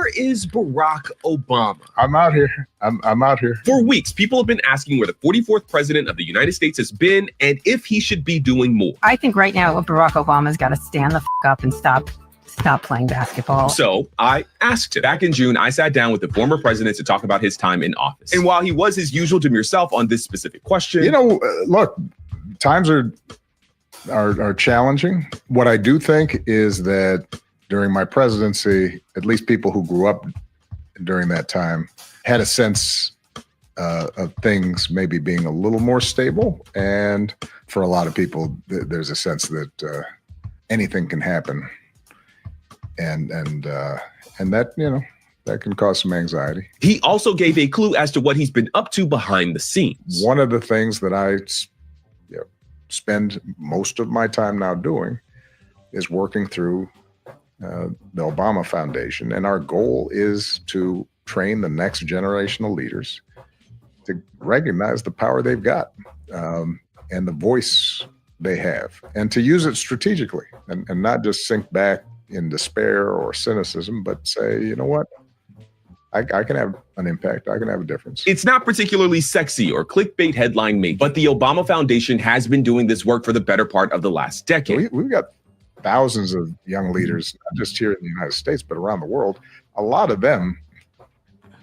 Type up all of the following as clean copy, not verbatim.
Where is Barack Obama? I'm out here. I'm out here. For weeks, people have been asking where the 44th president of the United States has been and if he should be doing more. I think right now Barack Obama's got to stand the up and stop playing basketball. So I asked him. Back in June, I sat down with the former president to talk about his time in office. And while he was his usual demure self on this specific question, look, times are challenging. What I do think is that during my presidency, at least people who grew up during that time had a sense of things maybe being a little more stable. And for a lot of people, there's a sense that anything can happen. And that, that can cause some anxiety. He also gave a clue as to what he's been up to behind the scenes. One of the things that I spend most of my time now doing is working through the Obama Foundation. And our goal is to train the next generation of leaders to recognize the power they've got and the voice they have, and to use it strategically and not just sink back in despair or cynicism, but say, you know what? I can have an impact. I can have a difference. It's not particularly sexy or clickbait headline making, but the Obama Foundation has been doing this work for the better part of the last decade. We've got thousands of young leaders, not just here in the United States, but around the world. A lot of them,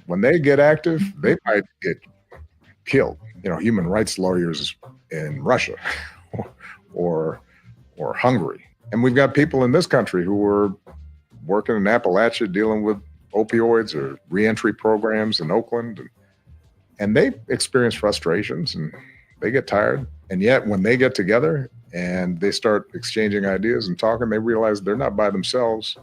when they get active, they might get killed. Human rights lawyers in Russia or Hungary. And we've got people in this country who are working in Appalachia dealing with opioids or reentry programs in Oakland. And they experience frustrations and they get tired. And yet when they get together and they start exchanging ideas and talking, they realize they're not by themselves.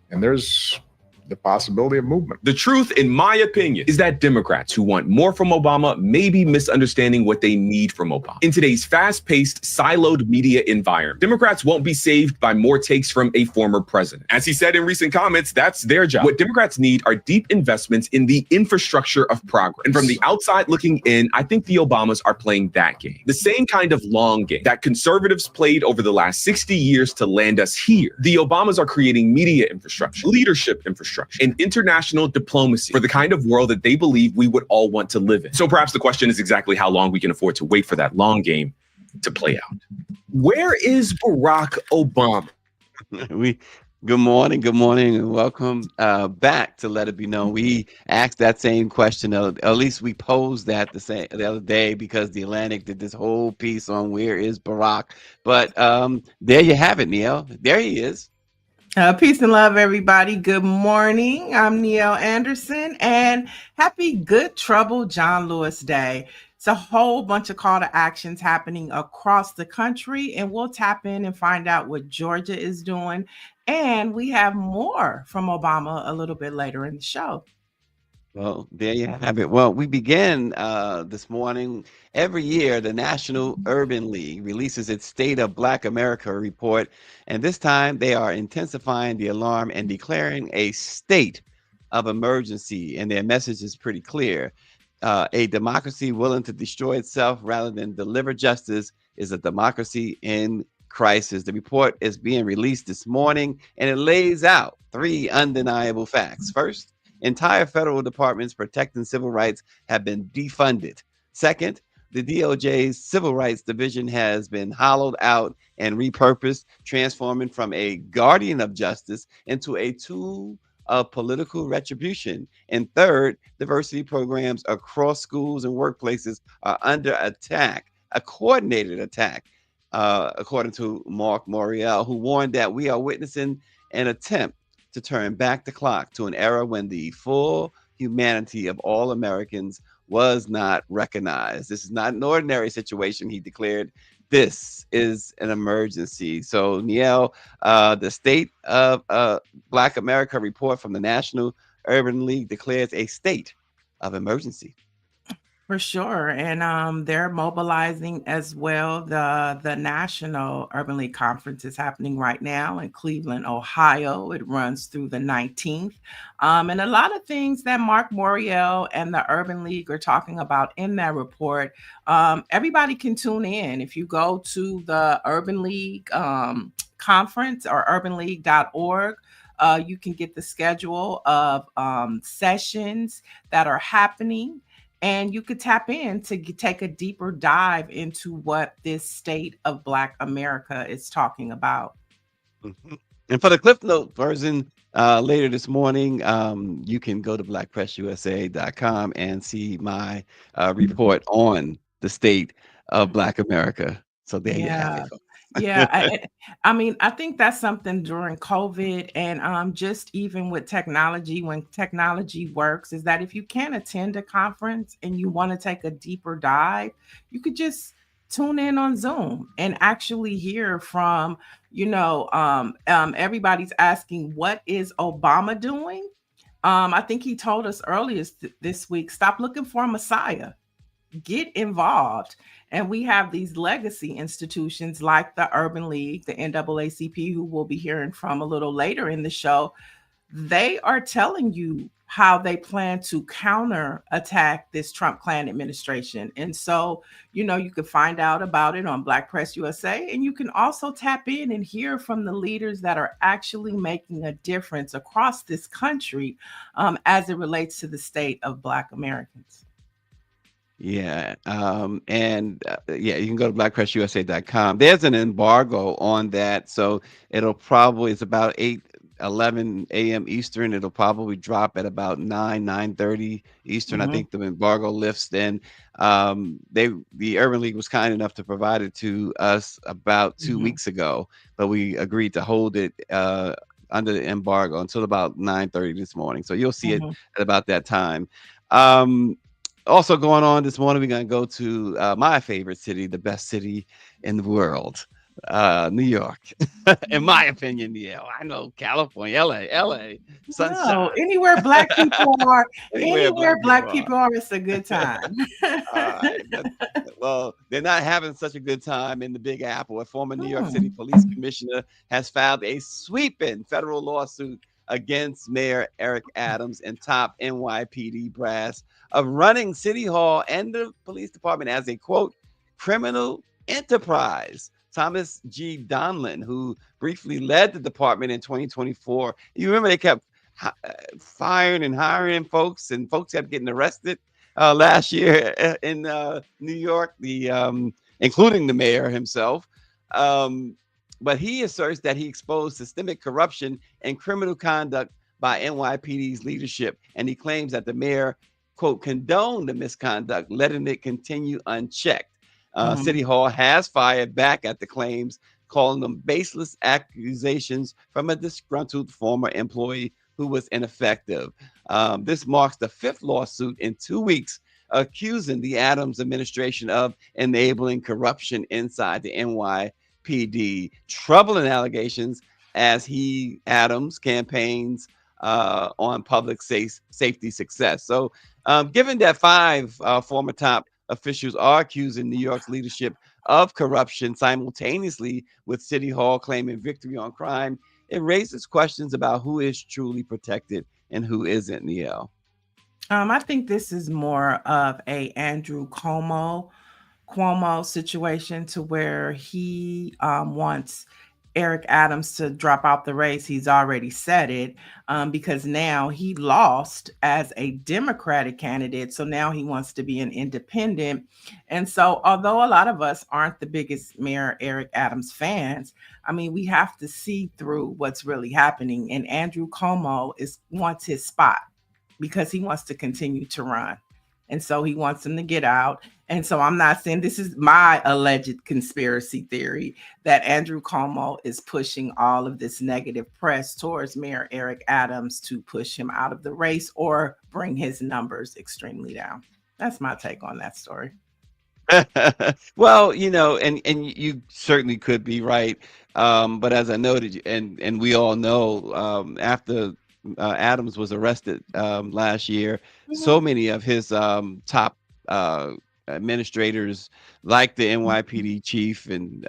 And there's the possibility of movement. The truth, in my opinion, is that Democrats who want more from Obama may be misunderstanding what they need from Obama. In today's fast-paced, siloed media environment, Democrats won't be saved by more takes from a former president. As he said in recent comments, that's their job. What Democrats need are deep investments in the infrastructure of progress. And from the outside looking in, I think the Obamas are playing that game. The same kind of long game that conservatives played over the last 60 years to land us here. The Obamas are creating media infrastructure, leadership infrastructure, and international diplomacy for the kind of world that they believe we would all want to live in. So perhaps the question is exactly how long we can afford to wait for that long game to play out. Where is Barack Obama? Good morning, and welcome back to Let It Be Known. We asked that same question, at least we posed that the other day, because The Atlantic did this whole piece on where is Barack. But there you have it, Neil. There he is. Peace and love, everybody. Good morning. I'm Neil Anderson, and happy Good Trouble John Lewis Day. It's a whole bunch of call to actions happening across the country, and we'll tap in and find out what Georgia is doing. And we have more from Obama a little bit later in the show. Well, there you have it. Well, we begin this morning. Every year, the National Urban League releases its State of Black America report, and this time they are intensifying the alarm and declaring a state of emergency, and their message is pretty clear. A democracy willing to destroy itself rather than deliver justice is a democracy in crisis. The report is being released this morning, and it lays out 3 undeniable facts. First, entire federal departments protecting civil rights have been defunded. Second, the DOJ's Civil Rights Division has been hollowed out and repurposed, transforming from a guardian of justice into a tool of political retribution. And third, diversity programs across schools and workplaces are under attack, a coordinated attack, according to Mark Morial, who warned that we are witnessing an attempt to turn back the clock to an era when the full humanity of all Americans was not recognized. This is not an ordinary situation, he declared. This is an emergency. So, Niel, the State of Black America report from the National Urban League declares a state of emergency. For sure. And they're mobilizing as well. The National Urban League Conference is happening right now in Cleveland, Ohio. It runs through the 19th. And a lot of things that Mark Morial and the Urban League are talking about in that report, everybody can tune in. If you go to the Urban League conference or urbanleague.org, You can get the schedule of sessions that are happening, and you could tap in to take a deeper dive into what this state of Black America is talking about. Mhm. And for the Cliff Note version, later this morning, you can go to blackpressusa.com and see my report on the state of Black America. So there you have Yeah. it, folks. Yeah, I mean, I think that's something during COVID, and just even with technology, when technology works, is that if you can't attend a conference and you want to take a deeper dive, you could just tune in on Zoom and actually hear from, everybody's asking, what is Obama doing? I think he told us earlier this week, stop looking for a Messiah, get involved. And we have these legacy institutions like the Urban League, the NAACP, who we'll be hearing from a little later in the show. They are telling you how they plan to counter attack this Trump Klan administration. And so, you can find out about it on Black Press USA, and you can also tap in and hear from the leaders that are actually making a difference across this country as it relates to the state of Black Americans. Yeah. Yeah, you can go to blackpressusa.com. There's an embargo on that. So it's about 8:11 a.m. Eastern. It'll probably drop at about 9:30 Eastern. I think the embargo lifts. Then the Urban League was kind enough to provide it to us about 2 weeks ago, but we agreed to hold it under the embargo until about 9:30 this morning. So you'll see it at about that time. Also going on this morning, we're going to go to my favorite city, the best city in the world, New York. In my opinion, yeah. I know California, LA, sunshine. No, anywhere Black people are, anywhere Black people are, it's a good time. Well, they're not having such a good time in the Big Apple. A former New York City police commissioner has filed a sweeping federal lawsuit against Mayor Eric Adams and top NYPD brass of running City Hall and the police department as a, quote, criminal enterprise. Thomas G. Donlin, who briefly led the department in 2024. You remember they kept firing and hiring folks, and folks kept getting arrested last year in New York, including the mayor himself. But he asserts that he exposed systemic corruption and criminal conduct by NYPD's leadership. And he claims that the mayor, quote, condoned the misconduct, letting it continue unchecked. City Hall has fired back at the claims, calling them baseless accusations from a disgruntled former employee who was ineffective. This marks the fifth lawsuit in 2 weeks accusing the Adams administration of enabling corruption inside the NYPD. Troubling allegations as Adams campaigns on public safety success. So given that 5 former top officials are accusing New York's leadership of corruption simultaneously with City Hall claiming victory on crime, it raises questions about who is truly protected and who isn't, Niele. I think this is more of a Andrew Cuomo situation, to where he wants Eric Adams to drop out the race. He's already said it because now he lost as a Democratic candidate. So now he wants to be an independent. And so although a lot of us aren't the biggest Mayor Eric Adams fans, I mean, we have to see through what's really happening. And Andrew Cuomo wants his spot because he wants to continue to run. And so he wants him to get out. And so I'm not saying, this is my alleged conspiracy theory, that Andrew Cuomo is pushing all of this negative press towards Mayor Eric Adams to push him out of the race or bring his numbers extremely down. That's my take on that story. Well, and you certainly could be right. But as I noted, and we all know, after Adams was arrested last year, so many of his top administrators, like the NYPD chief and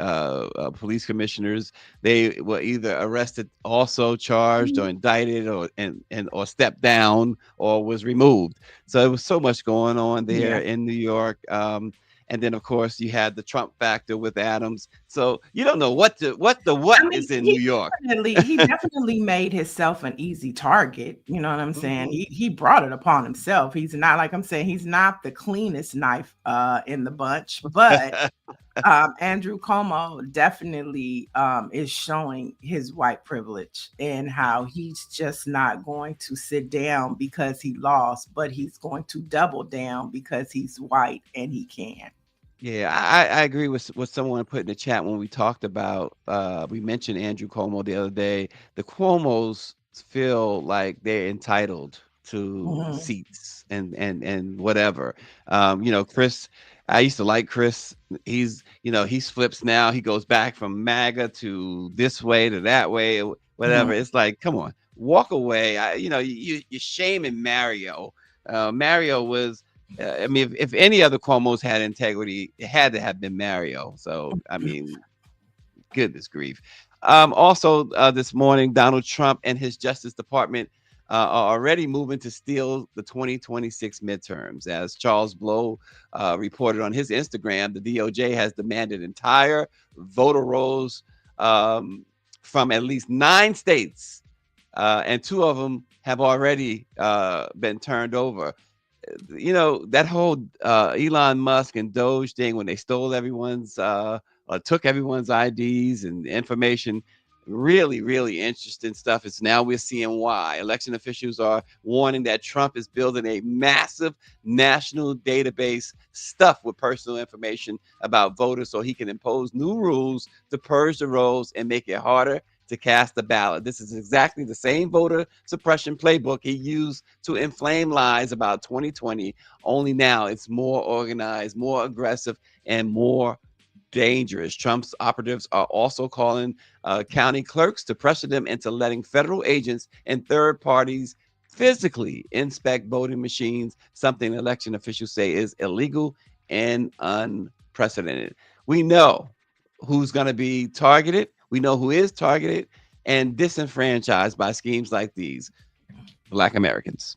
police commissioners, they were either arrested, also charged, or indicted, or stepped down, or was removed. So there was so much going on there in New York. And then, of course, you had the Trump factor with Adams. So you don't know what I mean, is in New York. he definitely made himself an easy target. You know what I'm saying? Mhm. He brought it upon himself. He's not, like I'm saying, he's not the cleanest knife in the bunch, but Andrew Cuomo definitely is showing his white privilege and how he's just not going to sit down because he lost, but he's going to double down because he's white and he can. Yeah, I agree with what someone put in the chat when we talked about we mentioned Andrew Cuomo the other day. The Cuomos feel like they're entitled to Mhm. seats and whatever. Chris, I used to like Chris. He flips now. He goes back from MAGA to this way to that way, whatever. Mhm. It's like, come on, walk away. You're shaming Mario. Mario was I mean, if any other Cuomo's had integrity, it had to have been Mario. So, I mean, goodness grief. Also, this morning, Donald Trump and his Justice Department are already moving to steal the 2026 midterms. As Charles Blow reported on his Instagram, the DOJ has demanded entire voter rolls from at least 9 states, and 2 of them have already been turned over. That whole Elon Musk and Doge thing when they stole everyone's took everyone's IDs and information, really, really interesting stuff. It's now we're seeing why election officials are warning that Trump is building a massive national database stuffed with personal information about voters so he can impose new rules to purge the rolls and make it harder to cast a ballot. This is exactly the same voter suppression playbook he used to inflame lies about 2020, only now it's more organized, more aggressive, and more dangerous. Trump's operatives are also calling county clerks to pressure them into letting federal agents and third parties physically inspect voting machines, something election officials say is illegal and unprecedented. We know who's going to be targeted. We know who is targeted and disenfranchised by schemes like these: Black Americans.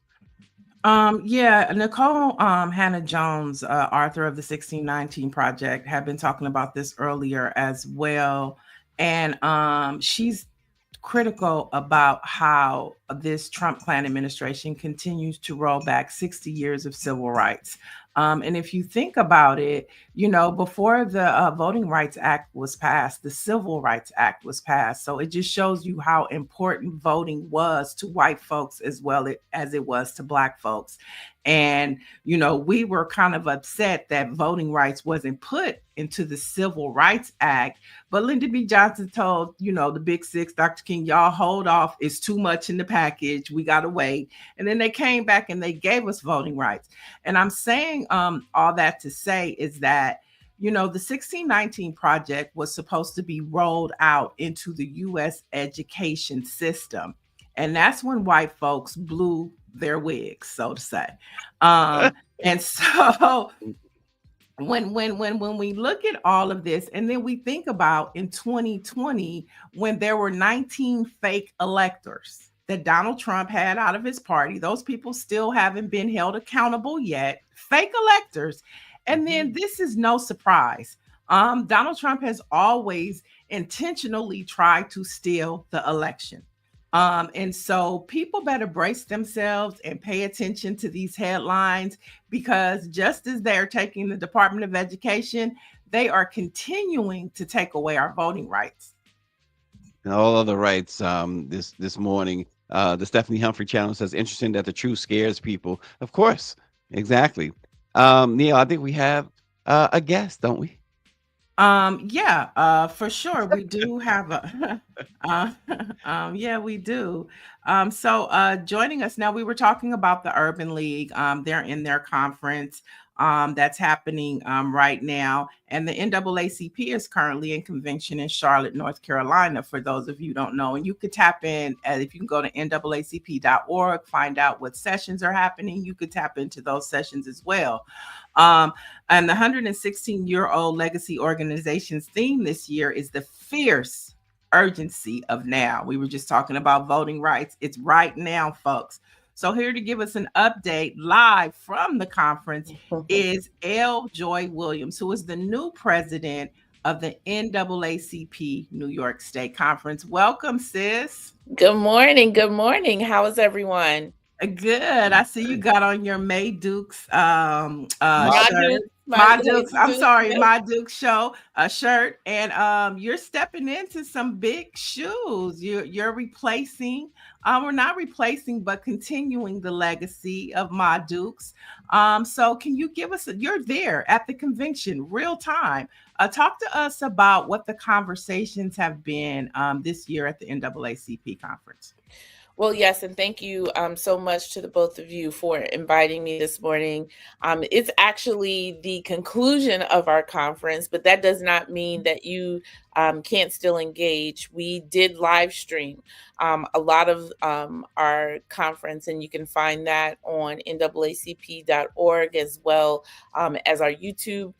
Yeah, Nicole Hannah Jones, author of the 1619 Project, had been talking about this earlier as well. And she's critical about how this Trump Klan administration continues to roll back 60 years of civil rights. And if you think about it, before the Voting Rights Act was passed, the Civil Rights Act was passed. So it just shows you how important voting was to white folks as well as it was to Black folks. And, we were kind of upset that voting rights wasn't put into the Civil Rights Act. But Lyndon B. Johnson told, the Big Six, Dr. King, y'all hold off. It's too much in the package. We got to wait. And then they came back and they gave us voting rights. And I'm saying all that to say is that, the 1619 Project was supposed to be rolled out into the U.S. education system. And that's when white folks blew their wigs, so to say. And so when we look at all of this, and then we think about in 2020 when there were 19 fake electors that Donald Trump had out of his party, those people still haven't been held accountable yet, fake electors. And then this is no surprise. Donald Trump has always intentionally tried to steal the election. And so people better brace themselves and pay attention to these headlines, because just as they're taking the Department of Education, they are continuing to take away our voting rights. And all other rights. This morning, the Stephanie Humphrey channel says, interesting that the truth scares people. Of course, exactly. Neil, I think we have a guest, don't we? Yeah, for sure. We do have a, yeah, we do. So joining us now, we were talking about the Urban League. They're in their conference that's happening right now. And the NAACP is currently in convention in Charlotte, North Carolina, for those of you who don't know. And you could tap in, if you can go to NAACP.org, find out what sessions are happening. You could tap into those sessions as well. And the 116-year-old legacy organization's theme this year is the fierce urgency of now. We were just talking about voting rights. It's right now, folks. So here to give us an update live from the conference is L. Joy Williams, who is the new president of the NAACP New York State Conference. Welcome, sis. Good morning. Good morning. How is everyone? Good. I see you got on your May Dukes shirt. My Dukes show shirt, and you're stepping into some big shoes. You're replacing, we're not replacing, but continuing the legacy of Ma Dukes. So can you give us? You're there at the convention, real time. Talk to us about what the conversations have been this year at the NAACP conference. Well, yes, and thank you so much to the both of you for inviting me this morning. It's actually the conclusion of our conference, but that does not mean that you can't still engage. We did live stream a lot of our conference, and you can find that on NAACP.org as well as our YouTube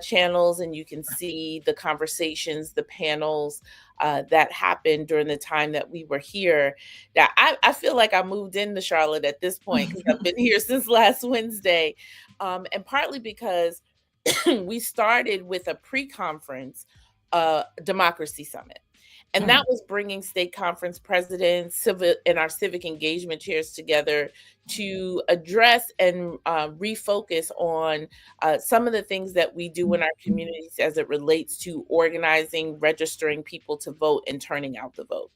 channels, and you can see the conversations, the panels that happened during the time that we were here. Now, I feel like I moved into Charlotte at this point because I've been here since last Wednesday, and partly because we started with a pre-conference democracy summit. And that was bringing state conference presidents, and our civic engagement chairs together to address and refocus on some of the things that we do in our communities as it relates to organizing, registering people to vote, and turning out the vote.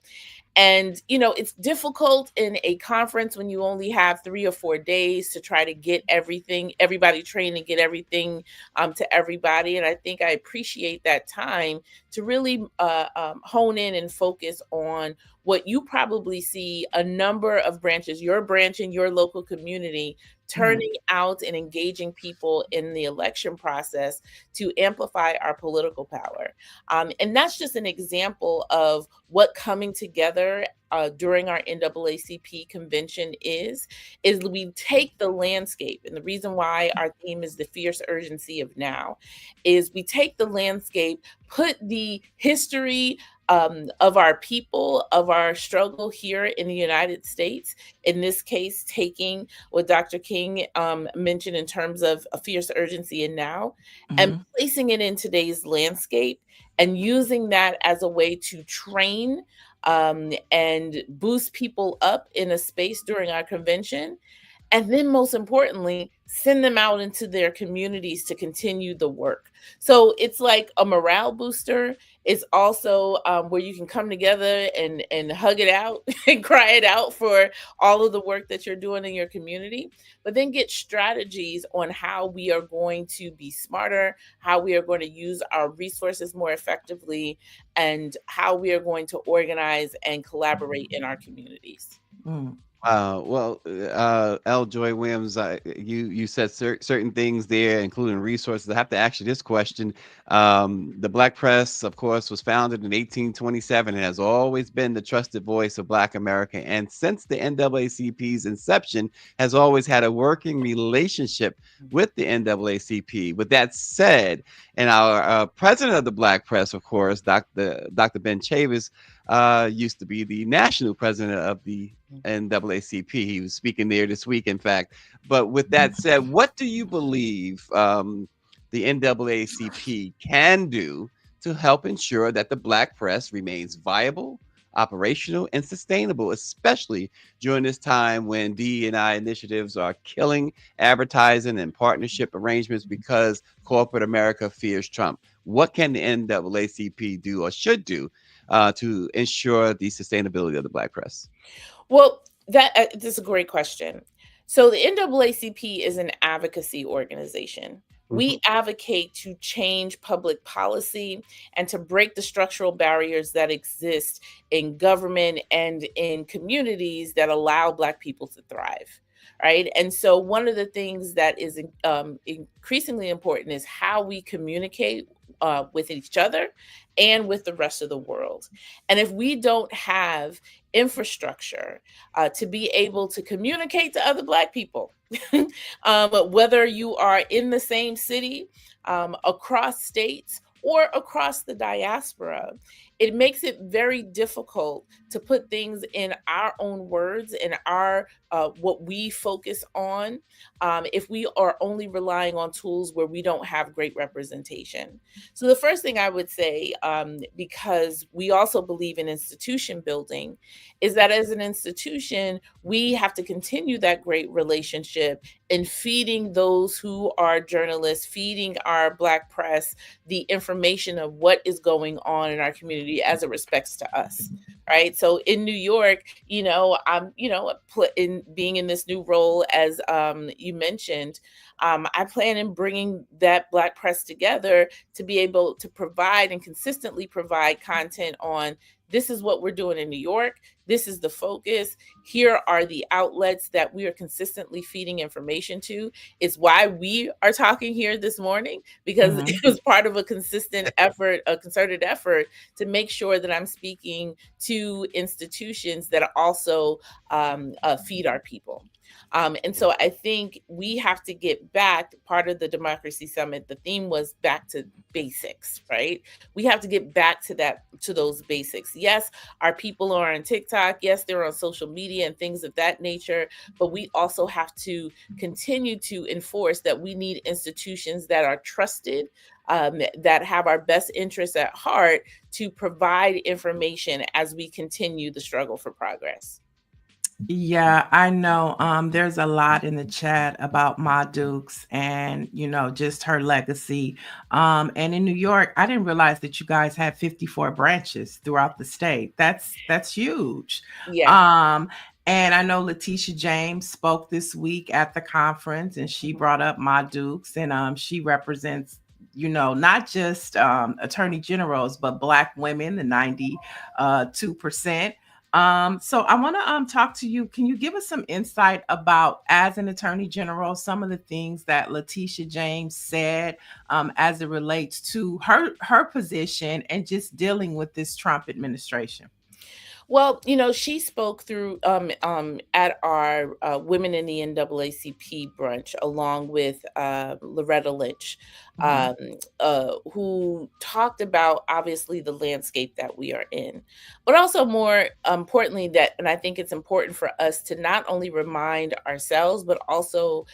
And, you know, it's difficult in a conference when you only have 3 or 4 days to try to get everybody trained and get everything to everybody. And I think I appreciate that time to really hone in and focus on what you probably see a number of branches, your branch in your local community, turning out and engaging people in the election process to amplify our political power. And that's just an example of what coming together during our NAACP convention is we take the landscape, and the reason why our theme is the fierce urgency of now, is we take the landscape, put the history of our people, of our struggle here in the United States, in this case, taking what Dr. King mentioned in terms of a fierce urgency and now, and placing it in today's landscape and using that as a way to train and boost people up in a space during our convention. And then most importantly, send them out into their communities to continue the work. So it's like a morale booster. It's also where you can come together and hug it out and cry it out for all of the work that you're doing in your community, but then get strategies on how we are going to be smarter, how we are going to use our resources more effectively, and how we are going to organize and collaborate in our communities. Well, L. Joy Williams, you said certain things there, including resources. I have to ask you this question. The Black Press, of course, was founded in 1827 and has always been the trusted voice of Black America. And since the NAACP's inception, has always had a working relationship with the NAACP. With that said, and our president of the Black Press, of course, Dr. Ben Chavis, used to be the national president of the NAACP. He was speaking there this week, in fact. But with that said, what do you believe the NAACP can do to help ensure that the Black press remains viable, operational, and sustainable, especially during this time when DE&I initiatives are killing advertising and partnership arrangements because corporate America fears Trump? What can the NAACP do or should do to ensure the sustainability of the Black press? Well, this is a great question. So the NAACP is an advocacy organization. We advocate to change public policy and to break the structural barriers that exist in government and in communities that allow Black people to thrive. Right. And so one of the things that is increasingly important is how we communicate with each other and with the rest of the world. And if we don't have infrastructure to be able to communicate to other Black people, whether you are in the same city, across states, or across the diaspora, it makes it very difficult to put things in our own words and our what we focus on if we are only relying on tools where we don't have great representation. So the first thing I would say, because we also believe in institution building, is that as an institution, we have to continue that great relationship in feeding those who are journalists, feeding our Black press the information of what is going on in our community as it respects to us, right? So in New York, I'm, in being in this new role, as you mentioned, I plan in bringing that Black press together to be able to provide and consistently provide content on this is what we're doing in New York. This is the focus. Here are the outlets that we are consistently feeding information to. It's why we are talking here this morning, because it was part of a consistent effort, a concerted effort to make sure that I'm speaking to institutions that also feed our people. And so I think we have to get back, part of the Democracy Summit, the theme was back to basics, right? We have to get back to those basics. Yes, our people are on TikTok. Yes, they're on social media and things of that nature, but we also have to continue to enforce that we need institutions that are trusted, that have our best interests at heart to provide information as we continue the struggle for progress. Yeah, I know. There's a lot in the chat about Ma Dukes and, just her legacy. And in New York, I didn't realize that you guys had 54 branches throughout the state. That's huge. Yeah. And I know Letitia James spoke this week at the conference, and she brought up Ma Dukes, and she represents, not just attorney generals, but Black women, the 92%. So I want to talk to you. Can you give us some insight about, as an attorney general, some of the things that Letitia James said as it relates to her position and just dealing with this Trump administration? Well, she spoke through at our Women in the NAACP brunch, along with Loretta Lynch, who talked about, obviously, the landscape that we are in, but also more importantly, and I think it's important for us to not only remind ourselves, but also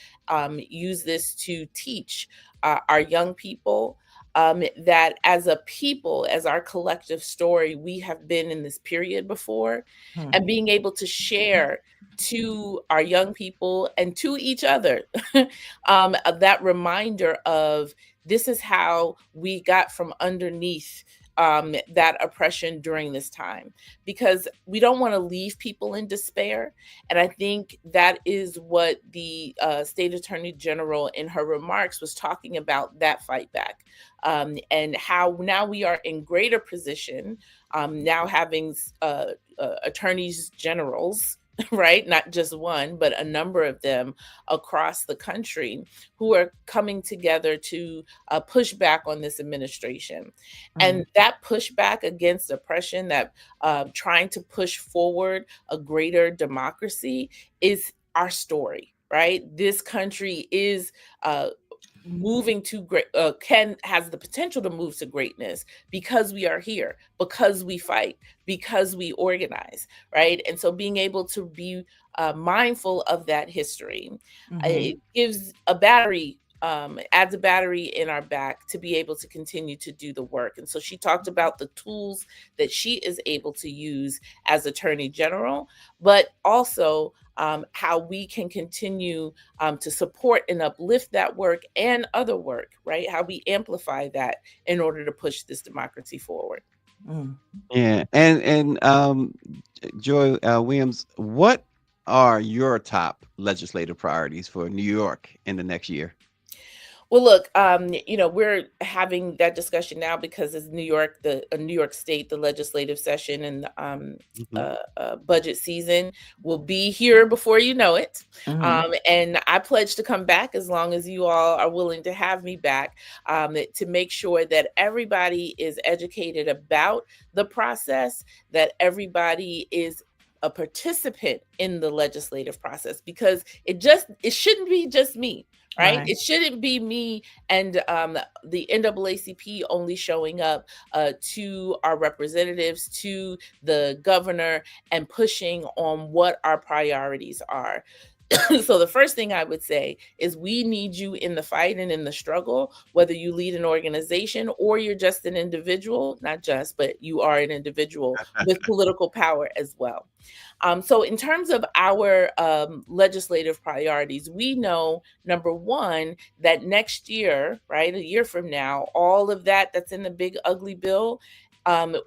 use this to teach our young people that as a people, as our collective story, we have been in this period before, and being able to share to our young people and to each other that reminder of this is how we got from underneath that oppression during this time, because we don't want to leave people in despair. And I think that is what the State Attorney General in her remarks was talking about, that fight back, and how now we are in greater position, now having attorneys generals, right? Not just one, but a number of them across the country who are coming together to push back on this administration. And that pushback against oppression, that trying to push forward a greater democracy, is our story, right? This country is moving to great, has the potential to move to greatness because we are here, because we fight, because we organize, right? And so being able to be mindful of that history, it gives a battery, adds a battery in our back to be able to continue to do the work. And so she talked about the tools that she is able to use as Attorney General, but also how we can continue to support and uplift that work and other work, right? How we amplify that in order to push this democracy forward. Yeah, and Joy Williams, what are your top legislative priorities for New York in the next year? Well, look, we're having that discussion now because it's New York, New York State, the legislative session and budget season will be here before you know it. And I pledge to come back as long as you all are willing to have me back, to make sure that everybody is educated about the process, that everybody is a participant in the legislative process, because it shouldn't be just me. right? Right. It shouldn't be me and the NAACP only showing up to our representatives, to the governor, and pushing on what our priorities are. So the first thing I would say is we need you in the fight and in the struggle, whether you lead an organization or you're just an individual, not just, but you are an individual with political power as well. So in terms of our legislative priorities, we know, number one, that next year, right, a year from now, all of that's in the big ugly bill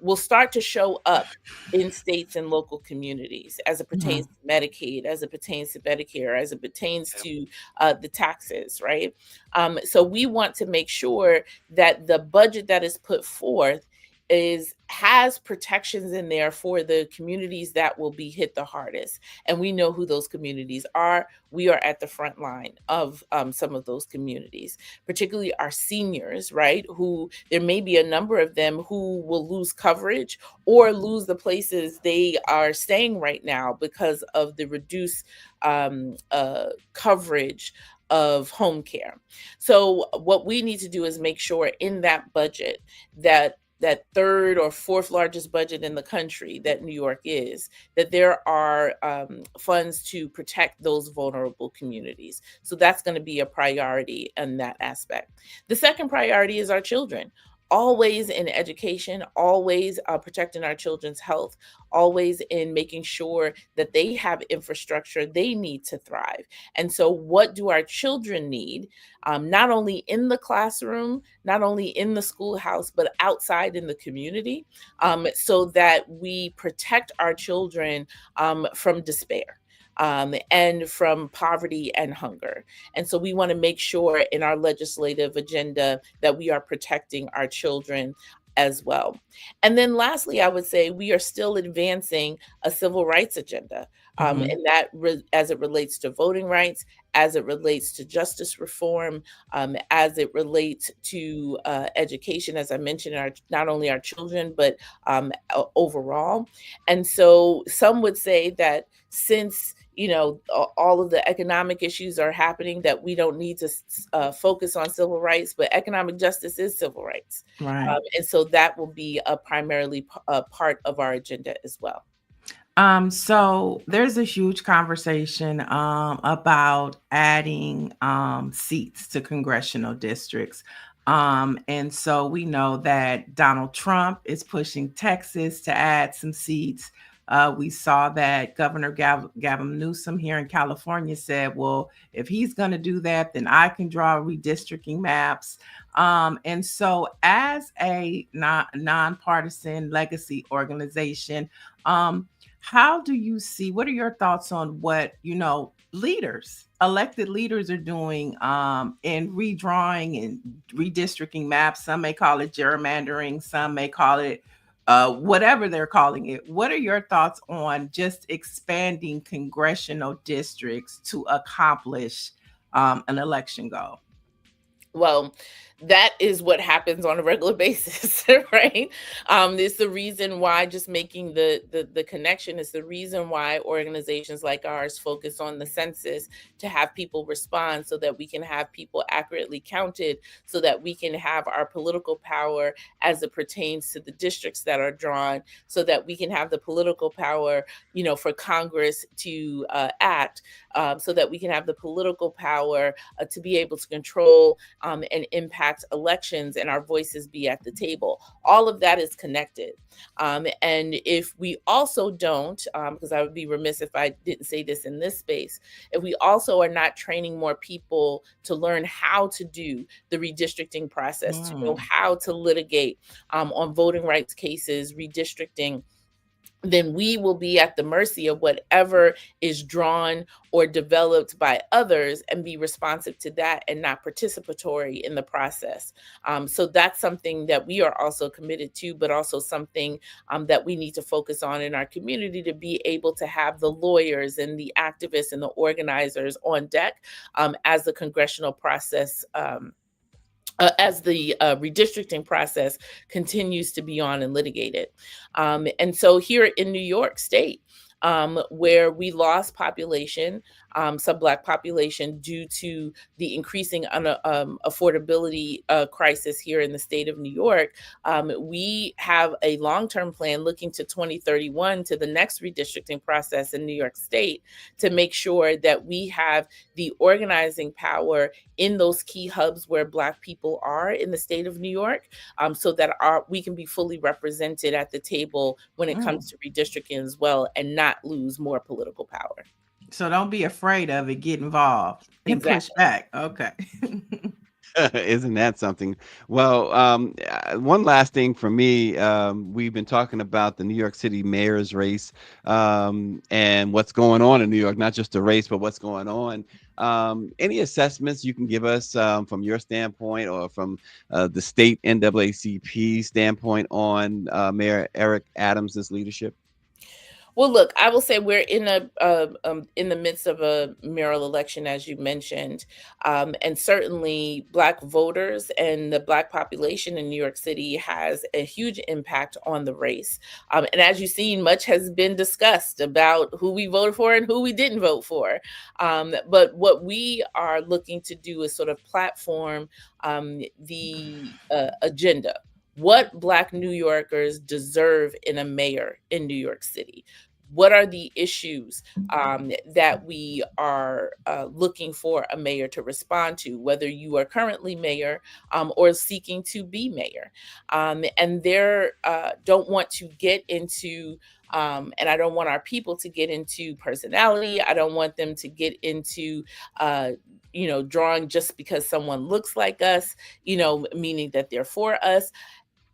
will start to show up in states and local communities as it pertains to Medicaid, as it pertains to Medicare, as it pertains to the taxes, right? So we want to make sure that the budget that is put forth has protections in there for the communities that will be hit the hardest. And we know who those communities are. We are at the front line of some of those communities, particularly our seniors, right? Who there may be a number of them who will lose coverage or lose the places they are staying right now because of the reduced coverage of home care. So what we need to do is make sure in that budget that third or fourth largest budget in the country that New York is, that there are funds to protect those vulnerable communities. So that's going to be a priority in that aspect. The second priority is our children. Always in education, always protecting our children's health, always in making sure that they have infrastructure they need to thrive. And so what do our children need? Not only in the classroom, not only in the schoolhouse, but outside in the community, so that we protect our children from despair. And from poverty and hunger. And so we want to make sure in our legislative agenda that we are protecting our children as well. And then lastly, I would say we are still advancing a civil rights agenda. And that as it relates to voting rights, as it relates to justice reform, as it relates to education, as I mentioned, not only our children, but overall. And so some would say that since all of the economic issues are happening, that we don't need to focus on civil rights, but economic justice is civil rights. Right. And so that will be a primarily part of our agenda as well. So there's a huge conversation about adding seats to congressional districts. And so we know that Donald Trump is pushing Texas to add some seats. We saw that Governor Gavin Newsom here in California said, well, if he's going to do that, then I can draw redistricting maps. And so as a nonpartisan legacy organization, how do you see, what are your thoughts on what, elected leaders are doing in redrawing and redistricting maps? Some may call it gerrymandering, some may call it whatever they're calling it. What are your thoughts on just expanding congressional districts to accomplish an election goal? Well, that is what happens on a regular basis, right? It's the reason why, just making the connection, is the reason why organizations like ours focus on the census, to have people respond so that we can have people accurately counted, so that we can have our political power as it pertains to the districts that are drawn, so that we can have the political power, for Congress to act, so that we can have the political power to be able to control and impact elections, and our voices be at the table. All of that is connected. And if we also don't, because I would be remiss if I didn't say this in this space, if we also are not training more people to learn how to do the redistricting process, to know how to litigate on voting rights cases, redistricting, then we will be at the mercy of whatever is drawn or developed by others, and be responsive to that and not participatory in the process. So that's something that we are also committed to, but also something that we need to focus on in our community, to be able to have the lawyers and the activists and the organizers on deck as the congressional process as the redistricting process continues to be on and litigated. And so here in New York State, where we lost population sub-Black population due to the increasing affordability crisis here in the state of New York, we have a long-term plan looking to 2031, to the next redistricting process in New York State, to make sure that we have the organizing power in those key hubs where Black people are in the state of New York, so that we can be fully represented at the table when it comes to redistricting as well, and not lose more political power. So don't be afraid of it. Get involved and push back. Okay. Isn't that something? Well, one last thing for me. We've been talking about the New York City mayor's race and what's going on in New York, not just the race, but what's going on. Any assessments you can give us from your standpoint or from the state NAACP standpoint on Mayor Eric Adams' leadership? Well, look, I will say we're in the midst of a mayoral election, as you mentioned, and certainly Black voters and the Black population in New York City has a huge impact on the race. And as you've seen, much has been discussed about who we voted for and who we didn't vote for. But what we are looking to do is sort of platform the agenda. What Black New Yorkers deserve in a mayor in New York City? What are the issues that we are looking for a mayor to respond to, whether you are currently mayor or seeking to be mayor? And they don't want to get into, and I don't want our people to get into personality. I don't want them to get into drawing just because someone looks like us, meaning that they're for us.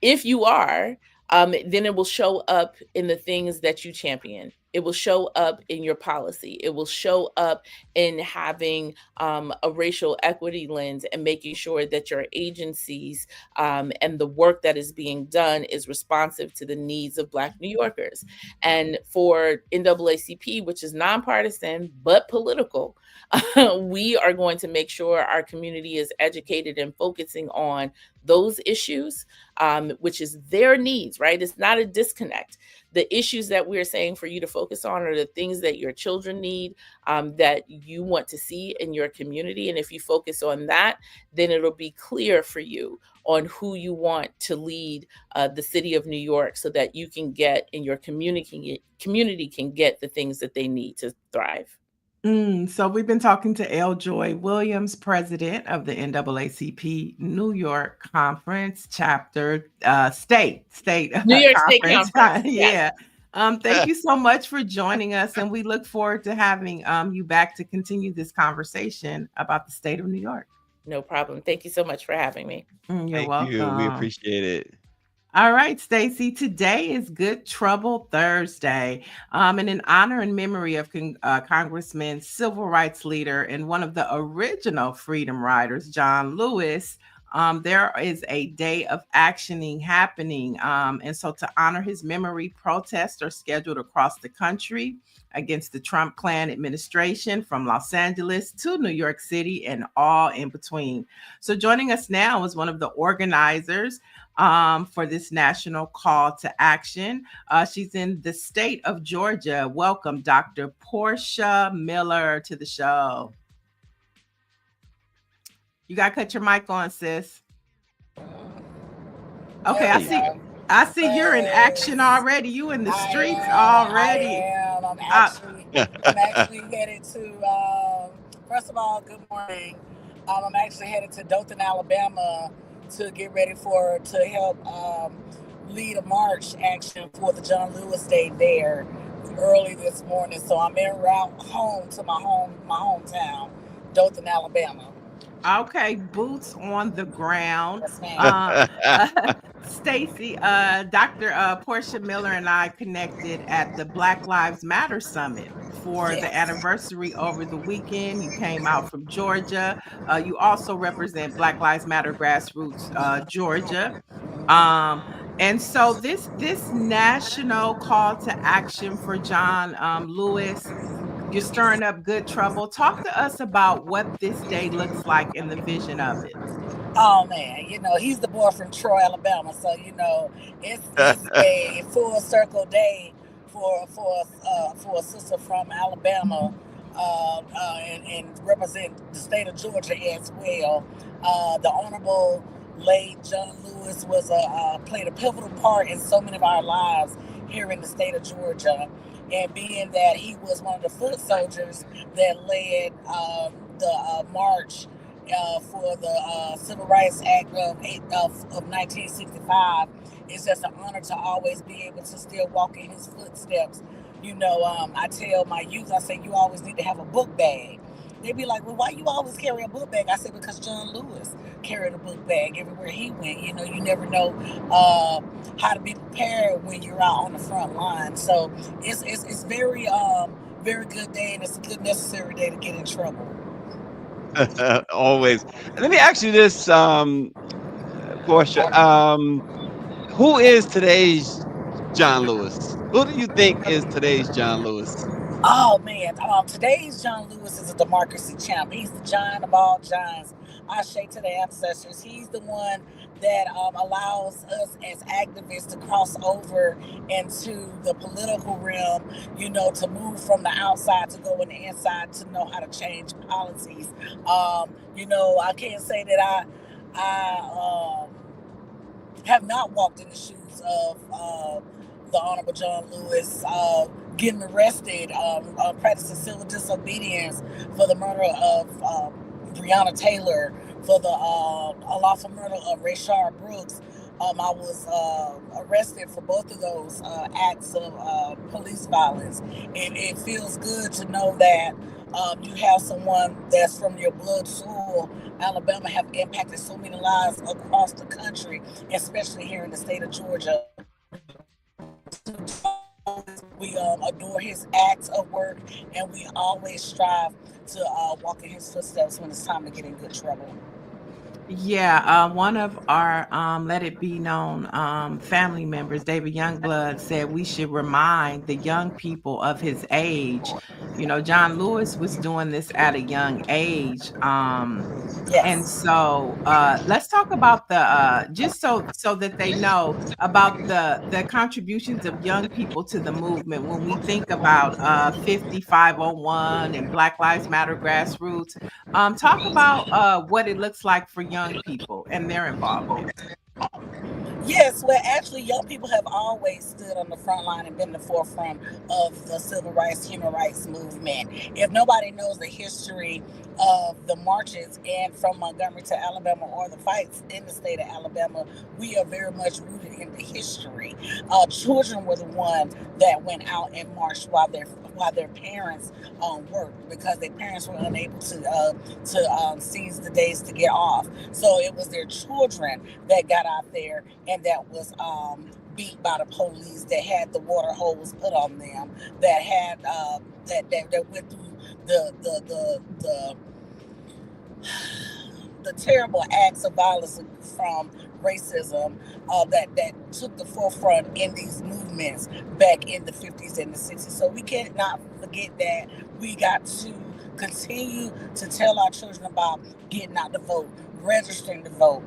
If you are, then it will show up in the things that you champion. It will show up in your policy. It will show up in having a racial equity lens and making sure that your agencies and the work that is being done is responsive to the needs of Black New Yorkers. And for NAACP, which is nonpartisan but political, we are going to make sure our community is educated and focusing on those issues, which is their needs, right? It's not a disconnect. The issues that we're saying for you to focus on are the things that your children need, that you want to see in your community. And if you focus on that, then it'll be clear for you on who you want to lead the city of New York, so that you can get, and your community can get the things that they need to thrive. So we've been talking to L. Joy Williams, president of the NAACP New York Conference chapter, state New York State Conference. Yeah. Thank you so much for joining us, and we look forward to having you back to continue this conversation about the state of New York. No problem. Thank you so much for having me. You're welcome. We appreciate it. All right, Stacey, today is Good Trouble Thursday. And in honor and memory of Congressman, civil rights leader, and one of the original freedom riders, John Lewis, there is a day of actioning happening. And so to honor his memory, protests are scheduled across the country against the Trump Klan administration, from Los Angeles to New York City and all in between. So joining us now is one of the organizers for this national call to action. She's in the state of Georgia. Welcome, Dr. Portia Miller, to the show. You got to cut your mic on, sis. Okay, I see you're in action already. You in the streets already. I'm actually headed to, first of all, good morning. I'm actually headed to Dothan, Alabama to get ready to help lead a march action for the John Lewis Day there early this morning. So I'm en route home to my hometown, Dothan, Alabama. Okay, boots on the ground. Yes, Stacey, Dr. Portia Miller and I connected at the Black Lives Matter Summit for the anniversary over the weekend. You came out from Georgia. You also represent Black Lives Matter Grassroots Georgia. And so this national call to action for John Lewis, you're stirring up good trouble. Talk to us about what this day looks like and the vision of it. Oh man, he's the boy from Troy, Alabama. So it's a full circle day for a sister from Alabama and represent the state of Georgia as well. The Honorable late John Lewis played a pivotal part in so many of our lives here in the state of Georgia. And being that he was one of the foot soldiers that led the march for the Civil Rights Act of 1965, it's just an honor to always be able to still walk in his footsteps. I tell my youth, I say, you always need to have a book bag. They be like, well, why you always carry a book bag? I said, because John Lewis carried a book bag everywhere he went. You never know how to be prepared when you're out on the front line. So it's very, very good day, and it's a good necessary day to get in trouble. Always. Let me ask you this, Portia. Who is today's John Lewis? Who do you think is today's John Lewis? Oh man, today's John Lewis is a democracy champ. He's the giant of all giants. Ashe to the ancestors. He's the one that allows us as activists to cross over into the political realm, to move from the outside to go in the inside to know how to change policies. I can't say that I have not walked in the shoes of the Honorable John Lewis, getting arrested, practicing civil disobedience for the murder of Breonna Taylor, for the unlawful murder of Rayshard Brooks. I was arrested for both of those acts of police violence. It feels good to know that you have someone that's from your blood soil. Alabama have impacted so many lives across the country, especially here in the state of Georgia. We adore his acts of work, and we always strive to walk in his footsteps when it's time to get in good trouble. Yeah, one of our Let It Be Known family members, David Youngblood, said we should remind the young people of his age. John Lewis was doing this at a young age. Yes. And so let's talk about the just so that they know about the contributions of young people to the movement. When we think about 5501 and Black Lives Matter grassroots, talk about what it looks like for young people and their involvement. Yes, well, actually, young people have always stood on the front line and been the forefront of the civil rights, human rights movement. If nobody knows the history of the marches and from Montgomery to Alabama, or the fights in the state of Alabama, we are very much rooted in the history. Children were the ones that went out and marched while their parents worked, because their parents were unable to seize the days to get off. So it was their children that got out there and that was beat by the police, that had the water hose put on them, that had that went through the terrible acts of violence from racism that took the forefront in these movements back in the 50s and the 60s. So we cannot forget that. We got to continue to tell our children about getting out to vote, registering to vote,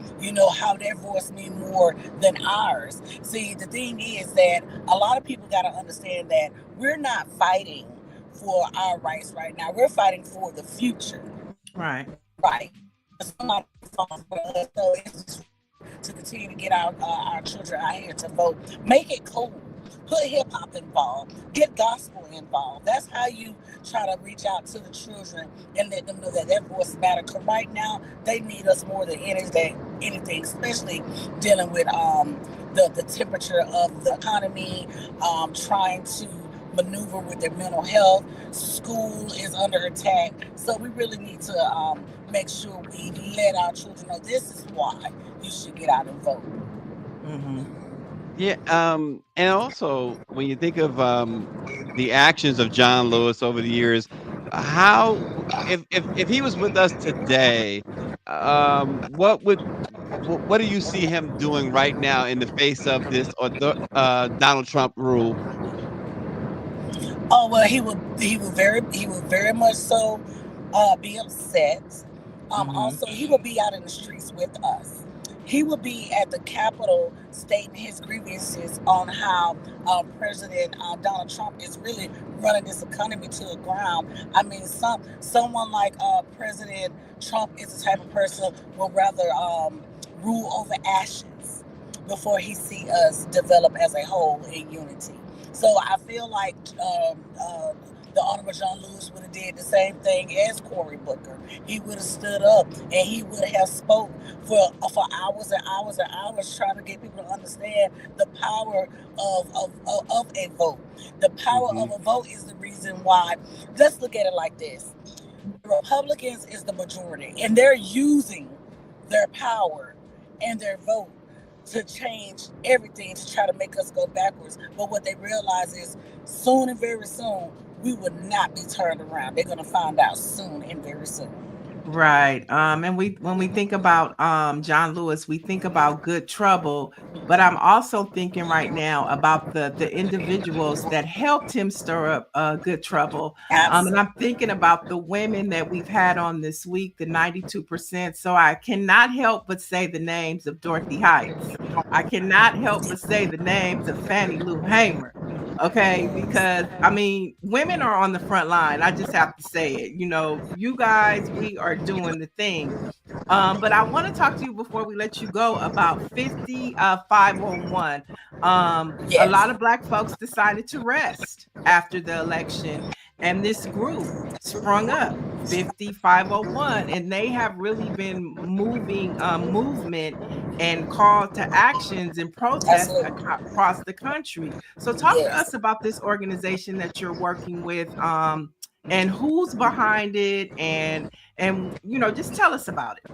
how their voice means more than ours. See, the thing is that a lot of people got to understand that we're not fighting for our rights right now. We're fighting for the future. Right. Somebody fought for us, so it's to continue to get our children out here to vote. Make it cool. Put hip hop involved. Get gospel involved. That's how you try to reach out to the children and let them know that their voice matters. Because right now, they need us more than anything, especially dealing with the temperature of the economy, trying to maneuver with their mental health. School is under attack. So we really need to make sure we let our children know this is why you should get out and vote. Mm-hmm. Yeah, and also when you think of the actions of John Lewis over the years, how if he was with us today, what do you see him doing right now in the face of this or the Donald Trump rule? Oh well, he would very much so be upset. Also, he will be out in the streets with us. he would be at the Capitol stating his grievances on how President Donald Trump is really running this economy to the ground. I mean, someone like President Trump is the type of person who will rather rule over ashes before he see us develop as a whole in unity. So I feel like the Honorable John Lewis would have did the same thing as Cory Booker. He would have stood up and he would have spoke for hours and hours and hours, trying to get people to understand the power of a vote. The power of a vote is the reason why. Let's look at it like this. The Republicans is the majority, and they're using their power and their vote to change everything, to try to make us go backwards. But what they realize is soon and very soon, we will not be turned around. They're going to find out soon and very soon. Right. And when we think about John Lewis, we think about good trouble, but I'm also thinking right now about the individuals that helped him stir up good trouble. And I'm thinking about the women that we've had on this week, the 92%. So I cannot help but say the names of Dorothy Heights. I cannot help but say the names of Fannie Lou Hamer. Okay, because I mean, women are on the front line. I just have to say it. You know, you guys, we are doing the thing. But I want to talk to you before we let you go about 501. A lot of Black folks decided to rest after the election, and this group sprung up, 501, and they have really been moving movement and call to actions and protests across the country. So talk to us about this organization that you're working with, and who's behind it, and you know, just tell us about it.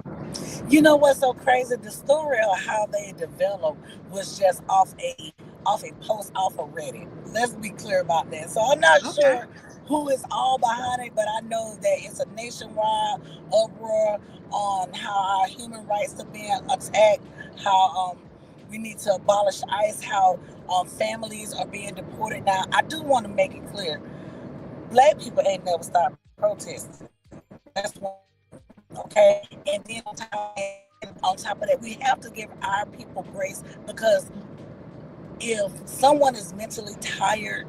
You know what's so crazy? The story of how they developed was just off a post off of Reddit. Let's be clear about that. So I'm not sure who is all behind it, but I know that it's a nationwide uproar on how our human rights are being attacked, how we need to abolish ICE, how families are being deported. Now, I do want to make it clear, Black people ain't never stopped protesting. That's one, okay? And then on top of that, we have to give our people grace, because if someone is mentally tired,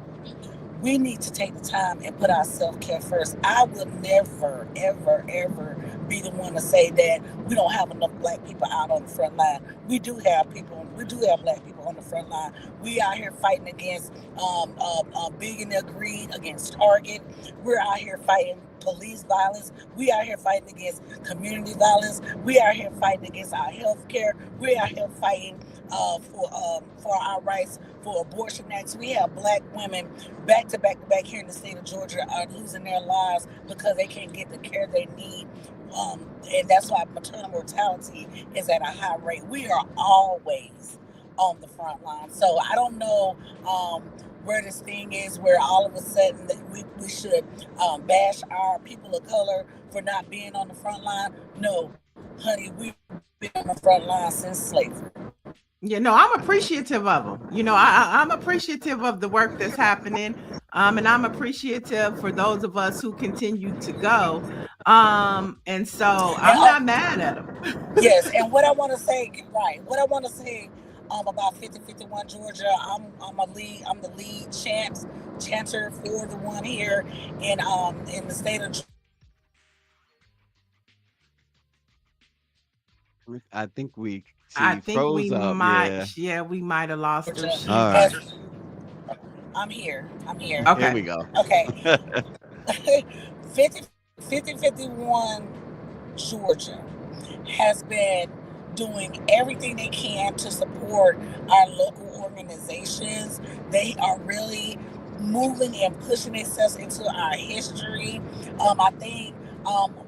we need to take the time and put our self-care first. I would never, ever, ever be the one to say that we don't have enough Black people out on the front line. We do have Black people on the front line. We out here fighting against billionaire greed, against Target. We're out here fighting police violence. We out here fighting against community violence. We out here fighting against our health care. We out here fighting for our rights, for abortion acts. We have Black women back to back here in the state of Georgia are losing their lives because they can't get the care they need. And that's why maternal mortality is at a high rate. We are always on the front line. So I don't know where this thing is, where all of a sudden we should bash our people of color for not being on the front line. No, honey, we've been on the front line since slavery. You know, I'm appreciative of them. You know, I'm appreciative of the work that's happening. And I'm appreciative for those of us who continue to go. And so I'm not mad at them. Yes. And what I want to say, about 5051 Georgia, I'm the lead chanter for the one here in the state of Georgia. I think we might. Yeah, we might have lost her. All right. I'm here. Okay. Here we go. Okay. 5051 Georgia has been doing everything they can to support our local organizations. They are really moving and pushing themselves into our history. I think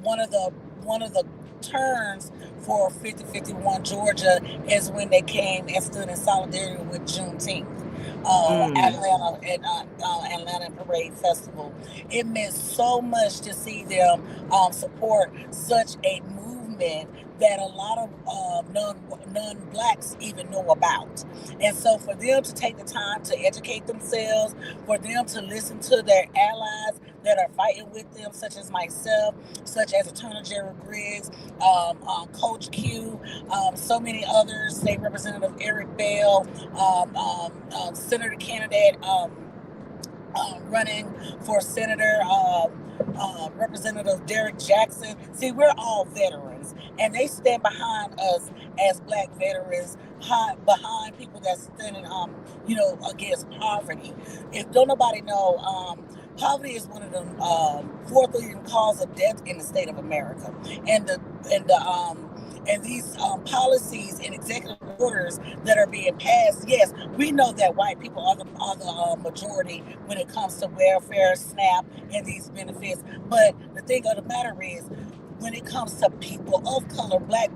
one of the turns for 5051 Georgia is when they came and stood in solidarity with Juneteenth. Atlanta Parade Festival. It meant so much to see them support such a movement that a lot of non-Blacks even know about. And so for them to take the time to educate themselves, for them to listen to their allies, that are fighting with them, such as myself, such as Attorney General Griggs, Coach Q, so many others, State Representative Eric Bell, Senator candidate running for Senator, Representative Derek Jackson. See, we're all veterans, and they stand behind us as Black veterans, behind people that's standing, against poverty. If don't nobody know, poverty is one of the fourth leading cause of death in the state of America, and these policies and executive orders that are being passed. Yes, we know that white people are the majority when it comes to welfare, SNAP, and these benefits. But the thing of the matter is, when it comes to people of color, black,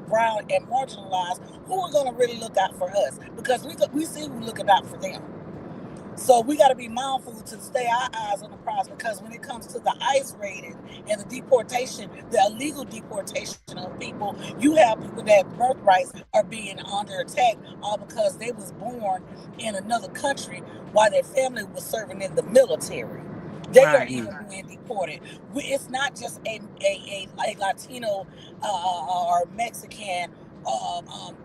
brown, and marginalized, who are going to really look out for us? Because we see who's looking out for them. So we got to be mindful to stay our eyes on the prize, because when it comes to the ICE raiding and the deportation, the illegal deportation of people, you have people that birthrights are being under attack all because they was born in another country while their family was serving in the military. They are even being deported. It's not just a Latino or Mexican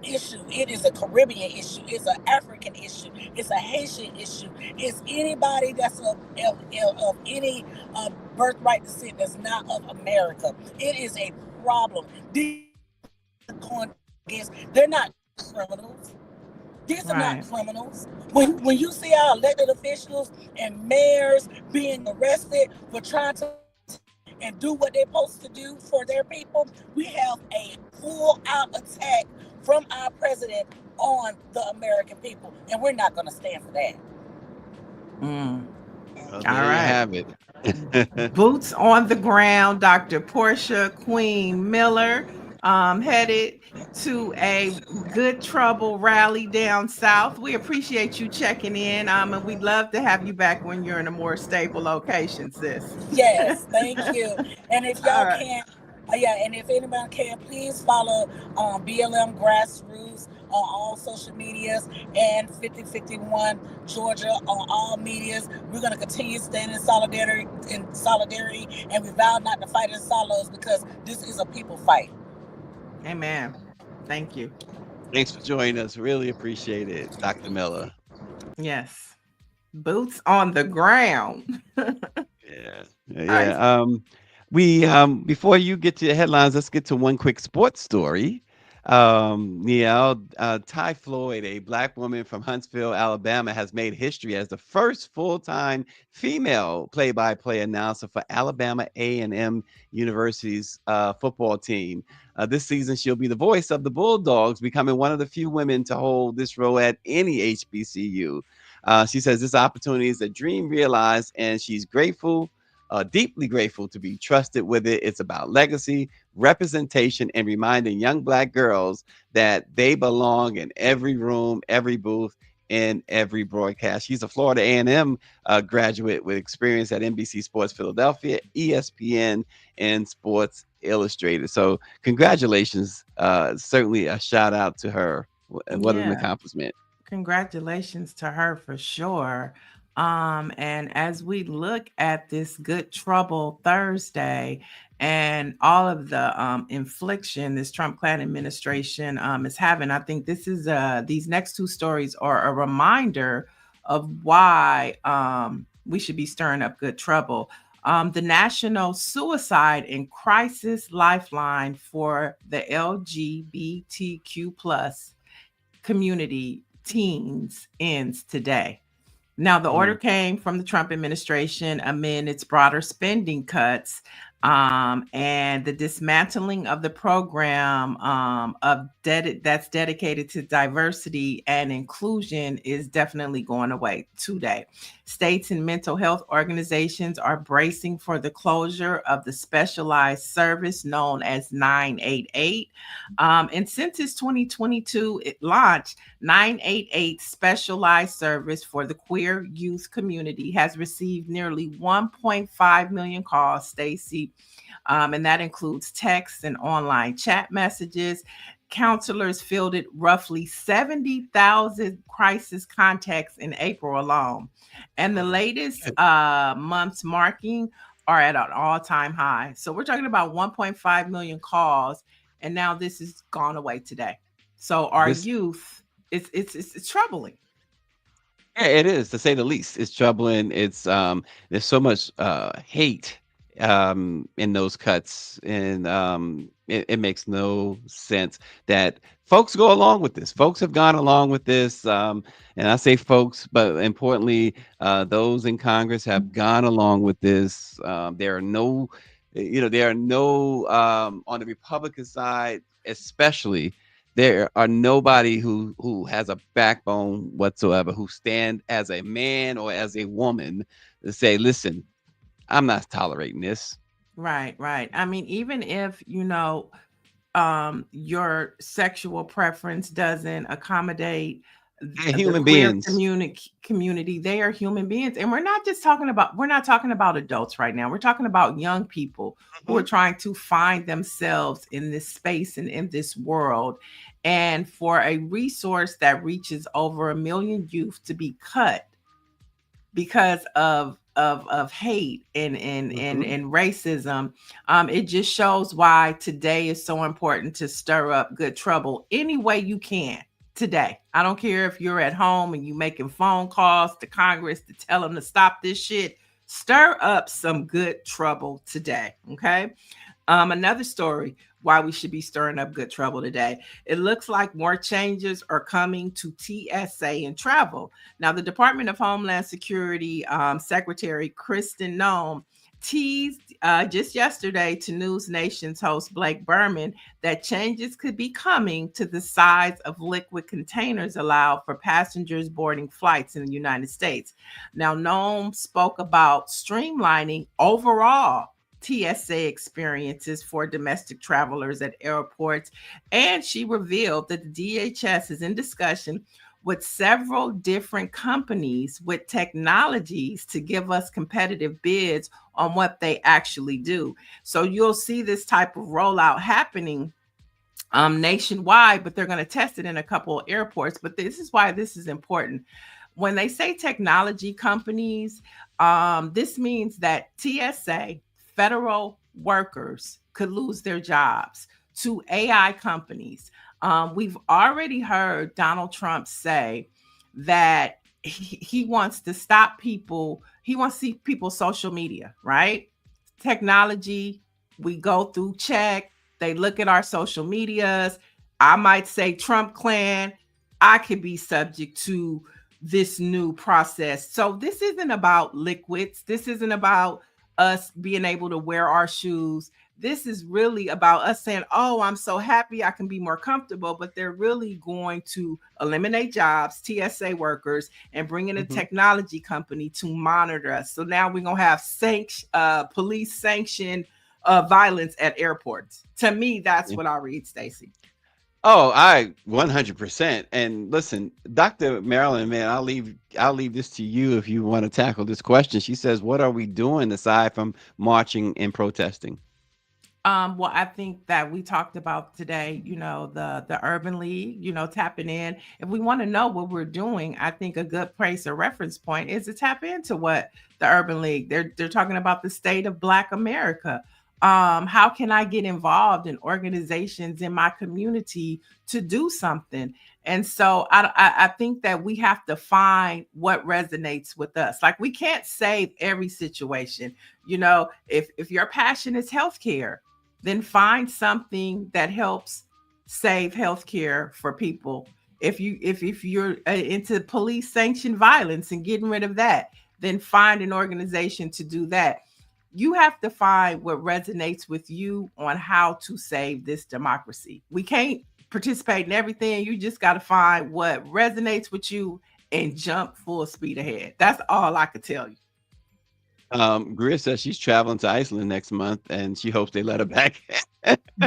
issue. It is a Caribbean issue. It's an African issue. It's a Haitian issue. It's anybody that's of any birthright descent that's not of America. It is a problem. They're not criminals. These are not criminals. When you see our elected officials and mayors being arrested for trying to and do what they're supposed to do for their people, we have a full-out attack from our president on the American people, and we're not going to stand for that. Well, All there you right. have it. Boots on the ground, Dr. Portia Queen Miller, headed to a Good Trouble rally down south. We appreciate you checking in, and we'd love to have you back when you're in a more stable location, sis. Yes, thank you. And if y'all can, and if anybody can, please follow BLM Grassroots on all social medias and 5051 Georgia on all medias. We're going to continue standing in solidarity, and we vow not to fight in silos, because this is a people fight. Amen. Thank you. Thanks for joining us. Really appreciate it, Dr. Miller. Yes. Boots on the ground. Yeah. We before you get to the headlines, let's get to one quick sports story. Ty Floyd, a Black woman from Huntsville, Alabama, has made history as the first full-time female play-by-play announcer for Alabama A&M University's football team. This season, she'll be the voice of the Bulldogs, becoming one of the few women to hold this role at any HBCU. She says this opportunity is a dream realized, and she's grateful, deeply grateful to be trusted with it. It's about legacy, representation, and reminding young Black girls that they belong in every room, every booth, and every broadcast. She's a Florida A&M graduate with experience at NBC Sports Philadelphia, ESPN, and Sports Illustrated. So congratulations. Certainly a shout out to her. What an accomplishment. Congratulations to her for sure. And as we look at this Good Trouble Thursday and all of the infliction this Trump Klan administration is having, I think this is these next two stories are a reminder of why we should be stirring up good trouble. The National Suicide and Crisis Lifeline for the LGBTQ plus community teens ends today. Now, the order came from the Trump administration amid its broader spending cuts and the dismantling of the program that's dedicated to diversity and inclusion is definitely going away today. States and mental health organizations are bracing for the closure of the specialized service known as 988. And since its 2022, it launched 988 specialized service for the queer youth community has received nearly 1.5 million calls, Stacey, community. And that includes texts and online chat messages. Counselors fielded roughly 70,000 crisis contacts in April alone. And the latest month's marking are at an all-time high. So we're talking about 1.5 million calls, and now this has gone away today. So our youth, it's troubling. Yeah, it is, to say the least. It's troubling. It's there's so much hate in those cuts, and it makes no sense that folks go along with this. Folks have gone along with this, and I say folks, but importantly, those in Congress have gone along with this. There are no, on the Republican side, especially. There are nobody who has a backbone whatsoever, who stand as a man or as a woman to say, listen, I'm not tolerating this. Right. I mean, even if, your sexual preference doesn't accommodate They're human beings. Community, they are human beings. And we're not talking about adults right now. We're talking about young people who are trying to find themselves in this space and in this world. And for a resource that reaches over 1 million youth to be cut because of hate and racism, it just shows why today is so important to stir up good trouble any way you can today. I don't care if you're at home and you making phone calls to Congress to tell them to stop this shit. Stir up some good trouble today. Okay. Another story why we should be stirring up good trouble today. It looks like more changes are coming to TSA and travel. Now, the Department of Homeland Security Secretary Kristen Noem teased just yesterday to News Nation's host Blake Berman that changes could be coming to the size of liquid containers allowed for passengers boarding flights in the United States. Now, Noem spoke about streamlining overall TSA experiences for domestic travelers at airports, and she revealed that the DHS is in discussion with several different companies with technologies to give us competitive bids on what they actually do. So you'll see this type of rollout happening nationwide, but they're going to test it in a couple of airports. But this is why this is important. When they say technology companies, this means that TSA federal workers could lose their jobs to AI companies. We've already heard Donald Trump say that he wants to stop people. He wants to see people's social media, right? Technology, we go through check. They look at our social medias. I might say Trump clan. I could be subject to this new process. So this isn't about liquids. This isn't about us being able to wear our shoes. This is really about us saying, oh, I'm so happy I can be more comfortable, but they're really going to eliminate jobs, TSA workers, and bring in a technology company to monitor us. So now we're going to have police sanctioned violence at airports. To me, that's what I read, Stacey. Oh, I 100%. And listen, Dr. Marilyn, man, I'll leave this to you if you want to tackle this question. She says, what are we doing aside from marching and protesting? Well, I think that we talked about today, the Urban League, tapping in. If we want to know what we're doing, I think a good place or reference point is to tap into what the Urban League, they're talking about the state of Black America. How can I get involved in organizations in my community to do something? And so I think that we have to find what resonates with us. Like, we can't save every situation. If your passion is healthcare, then find something that helps save healthcare for people. If you're into police sanctioned violence and getting rid of that, then find an organization to do that. You have to find what resonates with you on how to save this democracy. We can't participate in everything. You just got to find what resonates with you and jump full speed ahead. That's all I could tell you. Greer says she's traveling to Iceland next month, and she hopes they let her back.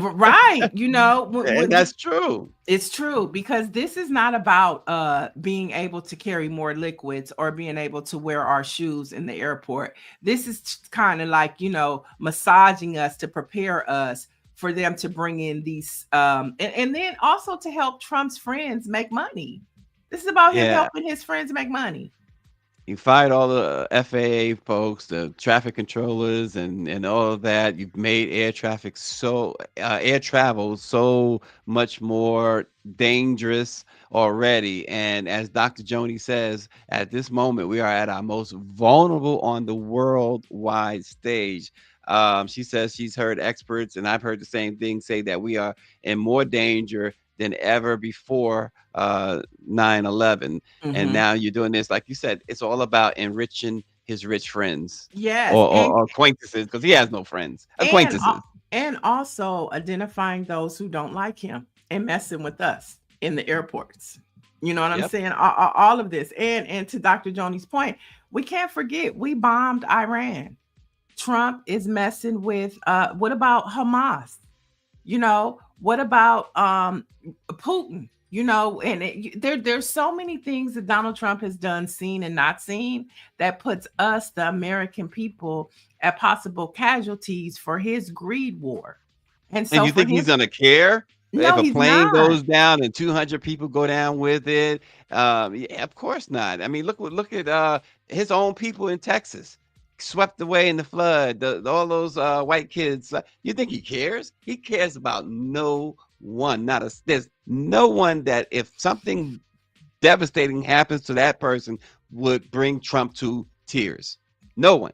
Right. And that's true. It's true, because this is not about being able to carry more liquids or being able to wear our shoes in the airport. This is kind of like, massaging us to prepare us for them to bring in these and then also to help Trump's friends make money. This is about him helping his friends make money. You fired all the FAA folks, the traffic controllers, and all of that. You've made air travel so much more dangerous already. And as Dr. Joni says, at this moment, we are at our most vulnerable on the worldwide stage. She says she's heard experts, and I've heard the same thing, say that we are in more danger than ever before 9/11. And now you're doing this, like you said, it's all about enriching his rich friends, or acquaintances, because he has no friends. Acquaintances, and also identifying those who don't like him and messing with us in the airports. You know what I'm saying? All of this, and to Dr. Joni's point, we can't forget we bombed Iran. Trump is messing with what about Hamas? What about Putin? And there's so many things that Donald Trump has done, seen and not seen, that puts us, the American people, at possible casualties for his greed war. And so you think he's gonna care No, if a he's plane not. goes down and 200 people go down with it? Yeah, of course not. I mean, look at his own people in Texas, swept away in the flood. All those white kids. You think he cares? He cares about no one. There's no one that, if something devastating happens to that person, would bring Trump to tears. No one.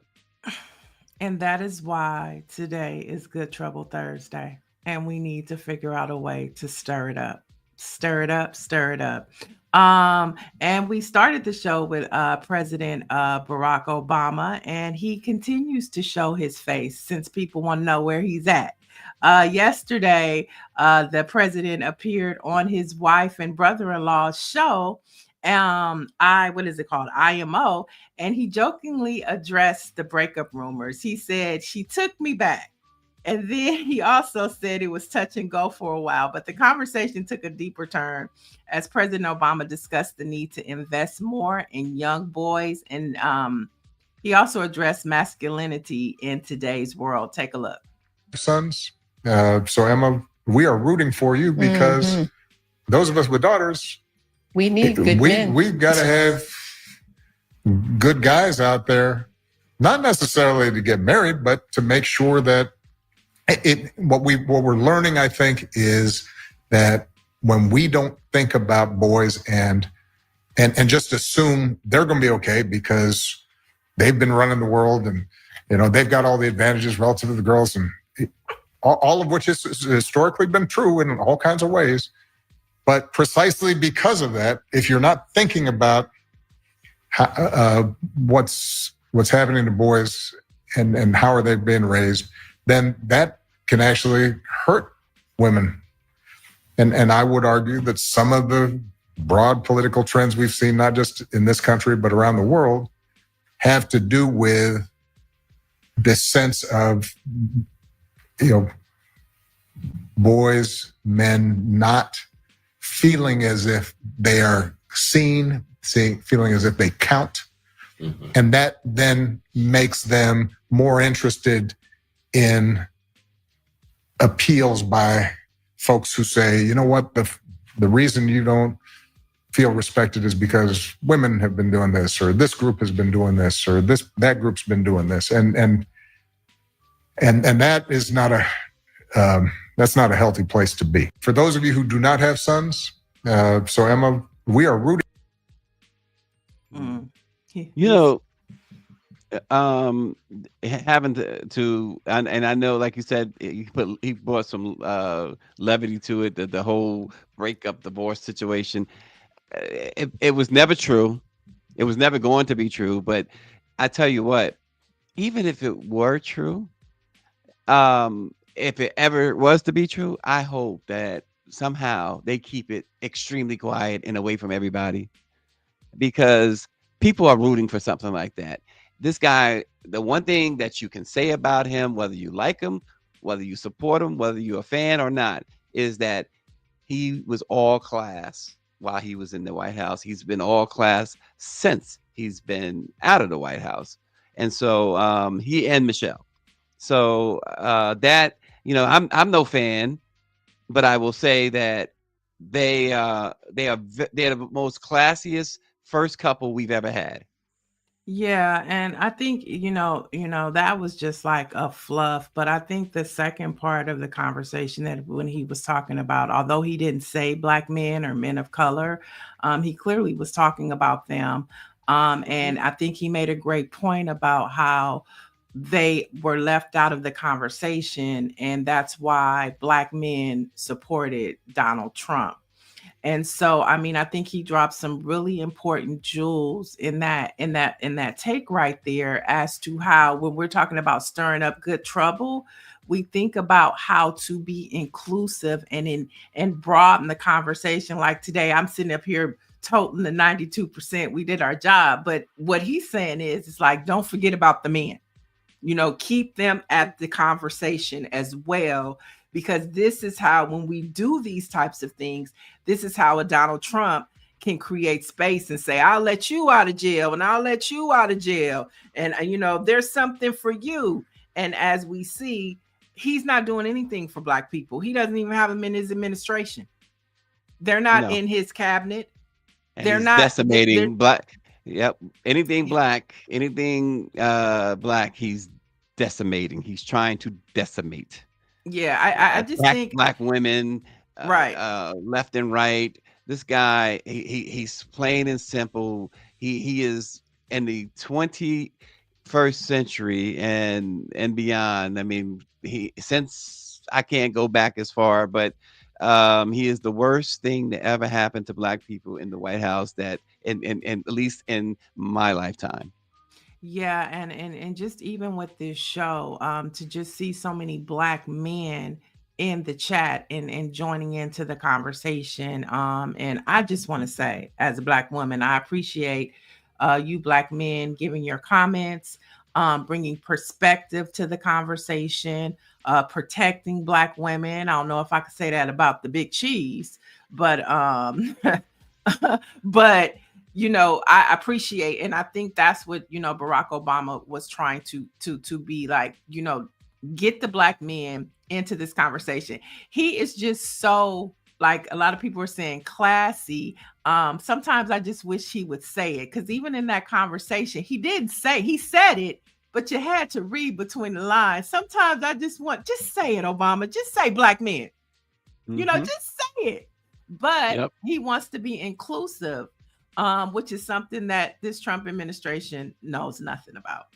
And that is why today is Good Trouble Thursday. And we need to figure out a way to stir it up. Stir it up, stir it up. And we started the show with President Barack Obama, and he continues to show his face since people want to know where he's at. Yesterday, the president appeared on his wife and brother-in-law's show, what is it called? IMO, and he jokingly addressed the breakup rumors. He said, "She took me back." And then he also said it was touch and go for a while, but the conversation took a deeper turn as President Obama discussed the need to invest more in young boys. And he also addressed masculinity in today's world. Take a look. Sons. So Emma, we are rooting for you, because those of us with daughters, we need good men. We've got to have good guys out there, not necessarily to get married, but to make sure that what we're learning, I think, is that when we don't think about boys and just assume they're going to be okay because they've been running the world and they've got all the advantages relative to the girls, and all of which has historically been true in all kinds of ways. But precisely because of that, if you're not thinking about what's happening to boys and how are they being raised, then that can actually hurt women. And I would argue that some of the broad political trends we've seen, not just in this country, but around the world, have to do with this sense of, boys, men not feeling as if they are seen, feeling as if they count. And that then makes them more interested in appeals by folks who say, you know what, the reason you don't feel respected is because women have been doing this, or this group has been doing this, or that group's been doing this, and that is not that's not a healthy place to be. For those of you who do not have sons, so Emma, we are rooting. Having to and I know, like you said, he brought some levity to it, the whole breakup divorce situation. It was never true. It was never going to be true. But I tell you what, even if it were true, if it ever was to be true, I hope that somehow they keep it extremely quiet and away from everybody, because people are rooting for something like that. this guy, the one thing that you can say about him, whether you like him, whether you support him, whether you're a fan or not, is that he was all class while he was in the White House. He's been all class since he's been out of the White House. And so he and Michelle. So that, I'm no fan, but I will say that they're the most classiest first couple we've ever had. Yeah, and I think that was just like a fluff, but I think the second part of the conversation, that when he was talking about, although he didn't say black men or men of color, he clearly was talking about them. And I think he made a great point about how they were left out of the conversation, and that's why black men supported Donald Trump. And so, I mean, I think he dropped some really important jewels in that take right there, as to how, when we're talking about stirring up good trouble, we think about how to be inclusive and broaden the conversation. Like today, I'm sitting up here toting the 92%. We did our job, but what he's saying is, it's like, don't forget about the men. Keep them at the conversation as well, because this is how, when we do these types of things, this is how a Donald Trump can create space and say, I'll let you out of jail and I'll let you out of jail. And, there's something for you. And as we see, he's not doing anything for black people. He doesn't even have them in his administration. They're not in his cabinet. And they're not decimating black. Yep. Anything black, he's decimating. He's trying to decimate. Yeah, I just think black women, right, left and right. This guy, he's plain and simple. He is in the 21st century and beyond. I mean, since I can't go back as far, but he is the worst thing to ever happen to black people in the White House, that in at least in my lifetime. Yeah, and just even with this show, to just see so many black men in the chat and joining into the conversation. And I just want to say, as a black woman, I appreciate you black men giving your comments, bringing perspective to the conversation, protecting black women. I don't know if I could say that about the big cheese, but but I appreciate, and I think that's what Barack Obama was trying to be like, get the black men into this conversation. He is just so, like a lot of people are saying, classy. Sometimes I just wish he would say it, because even in that conversation, he said it, but you had to read between the lines. Sometimes I just say it, Obama. Just say black men. Just say it. But he wants to be inclusive, which is something that this Trump administration knows nothing about.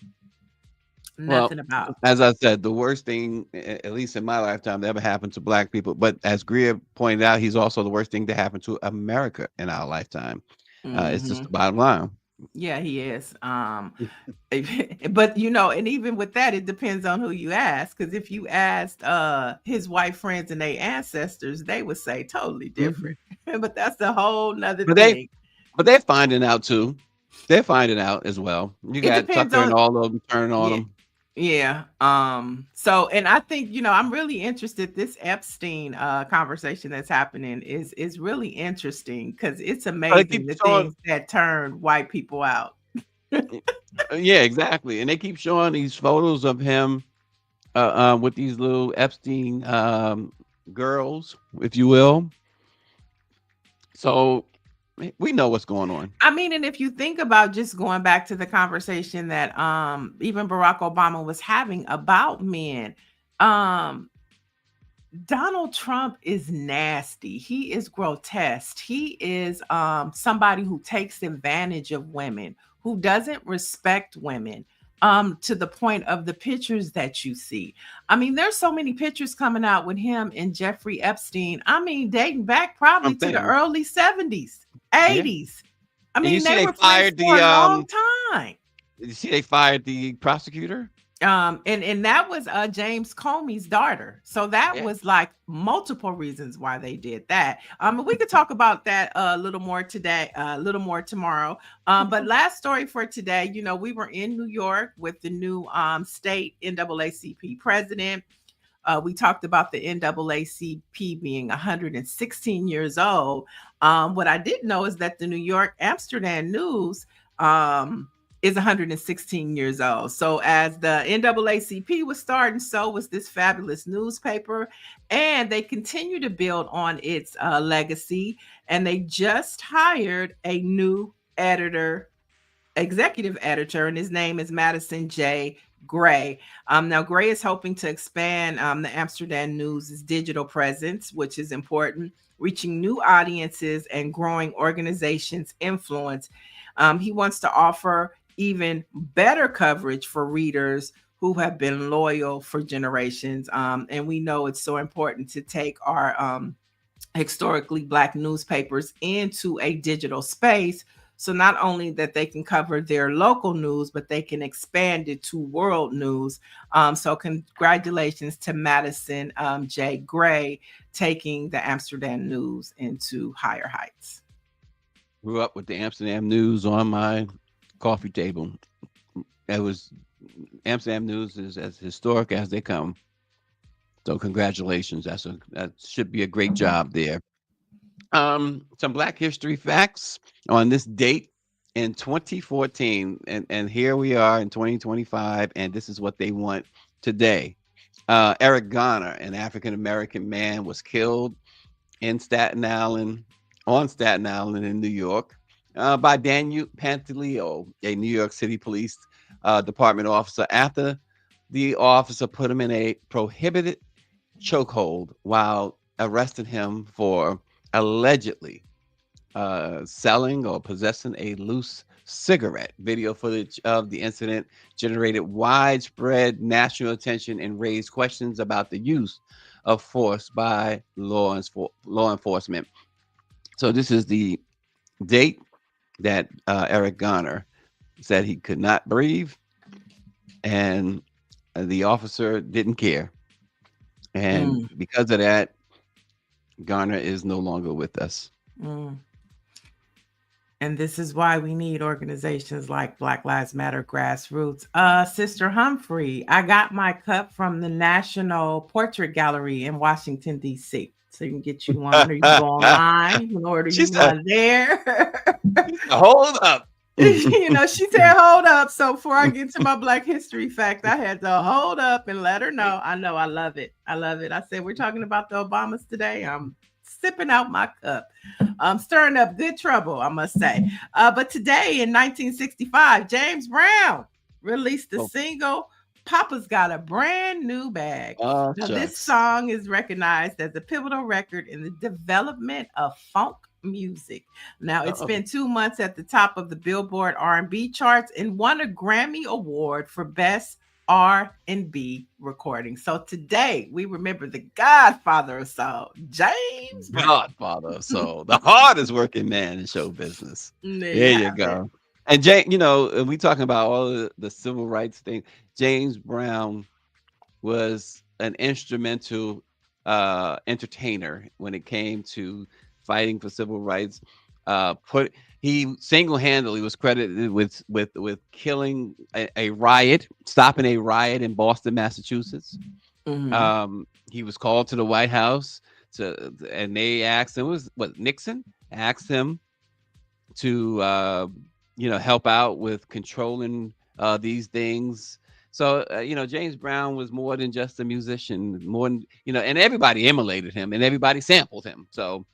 As I said, the worst thing, at least in my lifetime, that ever happened to black people. But as Greer pointed out, he's also the worst thing to happen to America in our lifetime. It's just the bottom line. Yeah, he is. But and even with that, it depends on who you ask. Because if you asked his white friends and their ancestors, they would say totally different. But that's a whole nother thing. But they're finding out too. They're finding out as well. You got Tucker and all of them turning on them. Yeah. So, and I think, I'm really interested. This Epstein conversation that's happening is really interesting, because it's amazing the things that turned white people out. Yeah, exactly. And they keep showing these photos of him with these little Epstein girls, if you will. So we know what's going on. I mean, and if you think about just going back to the conversation that even Barack Obama was having about men, Donald Trump is nasty. He is grotesque. He is somebody who takes advantage of women, who doesn't respect women, to the point of the pictures that you see. I mean, there's so many pictures coming out with him and Jeffrey Epstein. I mean, dating back probably to the early 70s, 80s. I mean, they were fired for a long time. Did you see they fired the prosecutor? And that was James Comey's daughter. So that Yeah. was like multiple reasons why they did that. We could talk about that a little more today, a little more tomorrow. But last story for today, you know, we were in New York with the new state NAACP president. We talked about the NAACP being 116 years old. What I didn't know is that the New York Amsterdam News is 116 years old. So as the NAACP was starting, so was this fabulous newspaper. And they continue to build on its legacy. And they just hired a new executive editor, and his name is Madison J. Gray. Now, Gray is hoping to expand the Amsterdam News' digital presence, which is important, reaching new audiences and growing organizations' influence. He wants to offer even better coverage for readers who have been loyal for generations. And we know it's so important to take our historically Black newspapers into a digital space. So not only that they can cover their local news, but they can expand it to world news. So congratulations to Madison J. Gray taking the Amsterdam News into higher heights. Grew up with the Amsterdam News on my coffee table. It was Amsterdam News is as historic as they come. So congratulations. That should be a great job there. Some Black history facts on this date in 2014, and here we are in 2025, and this is what they want today. Eric Garner, an African-American man, was killed on Staten Island in New York, by Daniel Pantaleo, a New York City Police Department officer, after the officer put him in a prohibited chokehold while arresting him for allegedly selling or possessing a loose cigarette. Video footage of the incident generated widespread national attention and raised questions about the use of force by law enforcement. So this is the date that Eric Garner said he could not breathe, and the officer didn't care. And because of that, Garner is no longer with us. And this is why we need organizations like Black Lives Matter Grassroots. Sister Humphrey, I got my cup from the National Portrait Gallery in Washington, D.C. So you can get you one, or you can go online, you can order you one there. Hold up. You know, she said, hold up. So before I get to my Black history fact, I had to hold up and let her know. I know, I love it. I love it. I said, we're talking about the Obamas today. I'm sipping out my cup. I'm stirring up good trouble, I must say. But today in 1965, James Brown released the single, Papa's Got a Brand New Bag. Now, this song is recognized as a pivotal record in the development of funk music. Now, it spent 2 months at the top of the Billboard R&B charts and won a Grammy Award for Best R&B recording. So today we remember the godfather of soul, James Brown. Godfather of soul, the hardest working man in show business. There you go. And James, you know, we talking about all the civil rights thing. James Brown was an instrumental entertainer when it came to fighting for civil rights. He single-handedly was credited with killing a riot, stopping a riot in Boston, Massachusetts. He was called to the White House and they asked him, Nixon asked him to help out with controlling these things. So James Brown was more than just a musician, more than, and everybody emulated him and everybody sampled him. So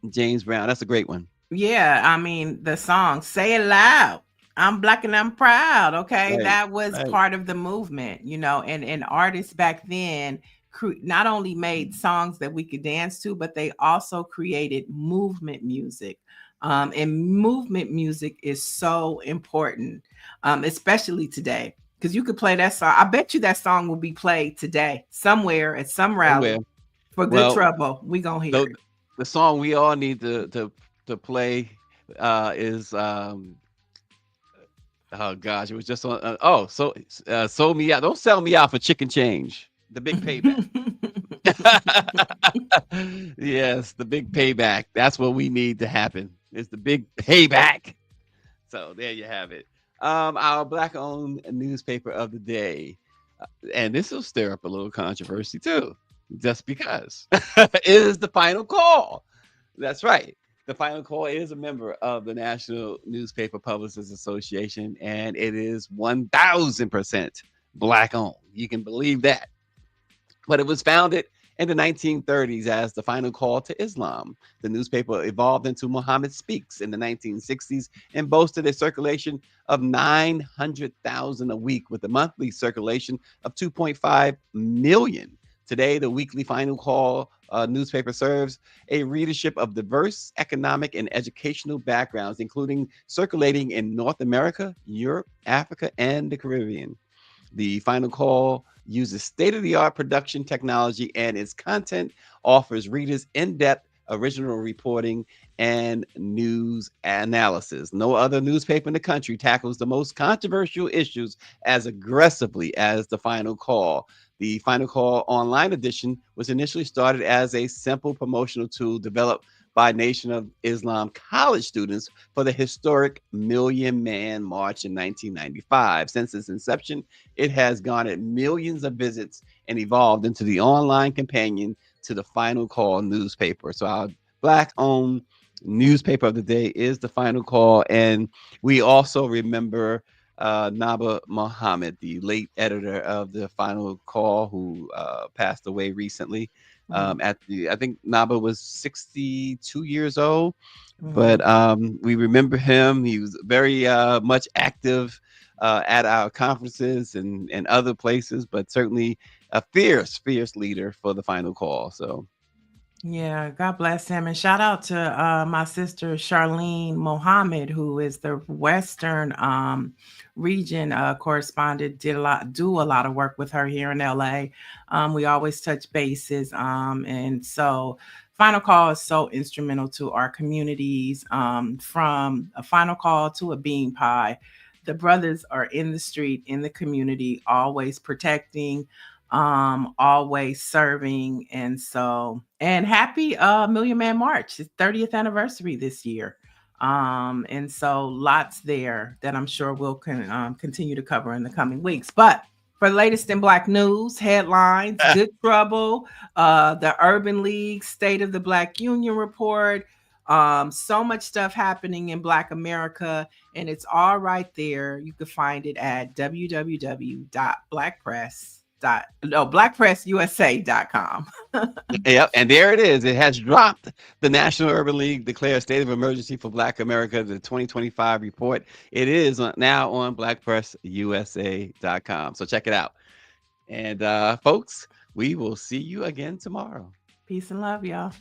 James Brown, that's a great one. Yeah, I mean, the song Say It Loud, I'm Black and I'm Proud. Okay, Right, that was right. part of the movement, and artists back then not only made songs that we could dance to, but they also created movement music. And movement music is so important, especially today, because you could play that song. I bet you that song will be played today somewhere at some rally for good trouble. We gonna hear it. The song we all need to play is Oh gosh, it was just on. Sold me out. Don't sell me out for chicken change. The big payback. Yes, the big payback. That's what we need to happen. It's the big payback. So there you have it. Our Black-owned newspaper of the day, and this will stir up a little controversy too, just because is the Final Call. That's right. The Final Call is a member of the National Newspaper Publishers Association, and it is 1,000% Black-owned. You can believe that. But it was founded in the 1930s as the Final Call to Islam. The newspaper evolved into Muhammad Speaks in the 1960s and boasted a circulation of 900,000 a week with a monthly circulation of 2.5 million. Today, the weekly Final Call newspaper serves a readership of diverse economic and educational backgrounds, including circulating in North America, Europe, Africa, and the Caribbean. The Final Call uses state-of-the-art production technology, and its content offers readers in-depth original reporting and news analysis. No other newspaper in the country tackles the most controversial issues as aggressively as the Final Call. The Final Call online edition was initially started as a simple promotional tool developed by Nation of Islam college students for the historic Million Man March in 1995. Since its inception, it has garnered millions of visits and evolved into the online companion to the Final Call newspaper. So our Black-owned newspaper of the day is the Final Call. And we also remember Naba Muhammad, the late editor of the Final Call, who passed away recently. I think Naba was 62 years old, but we remember him. He was very much active at our conferences and other places, but certainly a fierce leader for the Final Call. So yeah, God bless him. And shout out to my sister Charlene Mohammed, who is the Western region correspondent, do a lot of work with her here in LA. We always touch bases. And so Final Call is so instrumental to our communities, from a Final Call to a bean pie. The brothers are in the street, in the community, always protecting, always serving. And happy Million Man March, its 30th anniversary this year. And so lots there that I'm sure we'll continue to cover in the coming weeks. But for the latest in Black news, headlines, Good Trouble, the Urban League State of the Black Union report, so much stuff happening in Black America, and it's all right there. You can find it at blackpressusa.com. Yep, and there it is. It has dropped. The National Urban League declares state of emergency for Black America, the 2025 report. It is now on blackpressusa.com. So check it out. And folks, we will see you again tomorrow. Peace and love, y'all.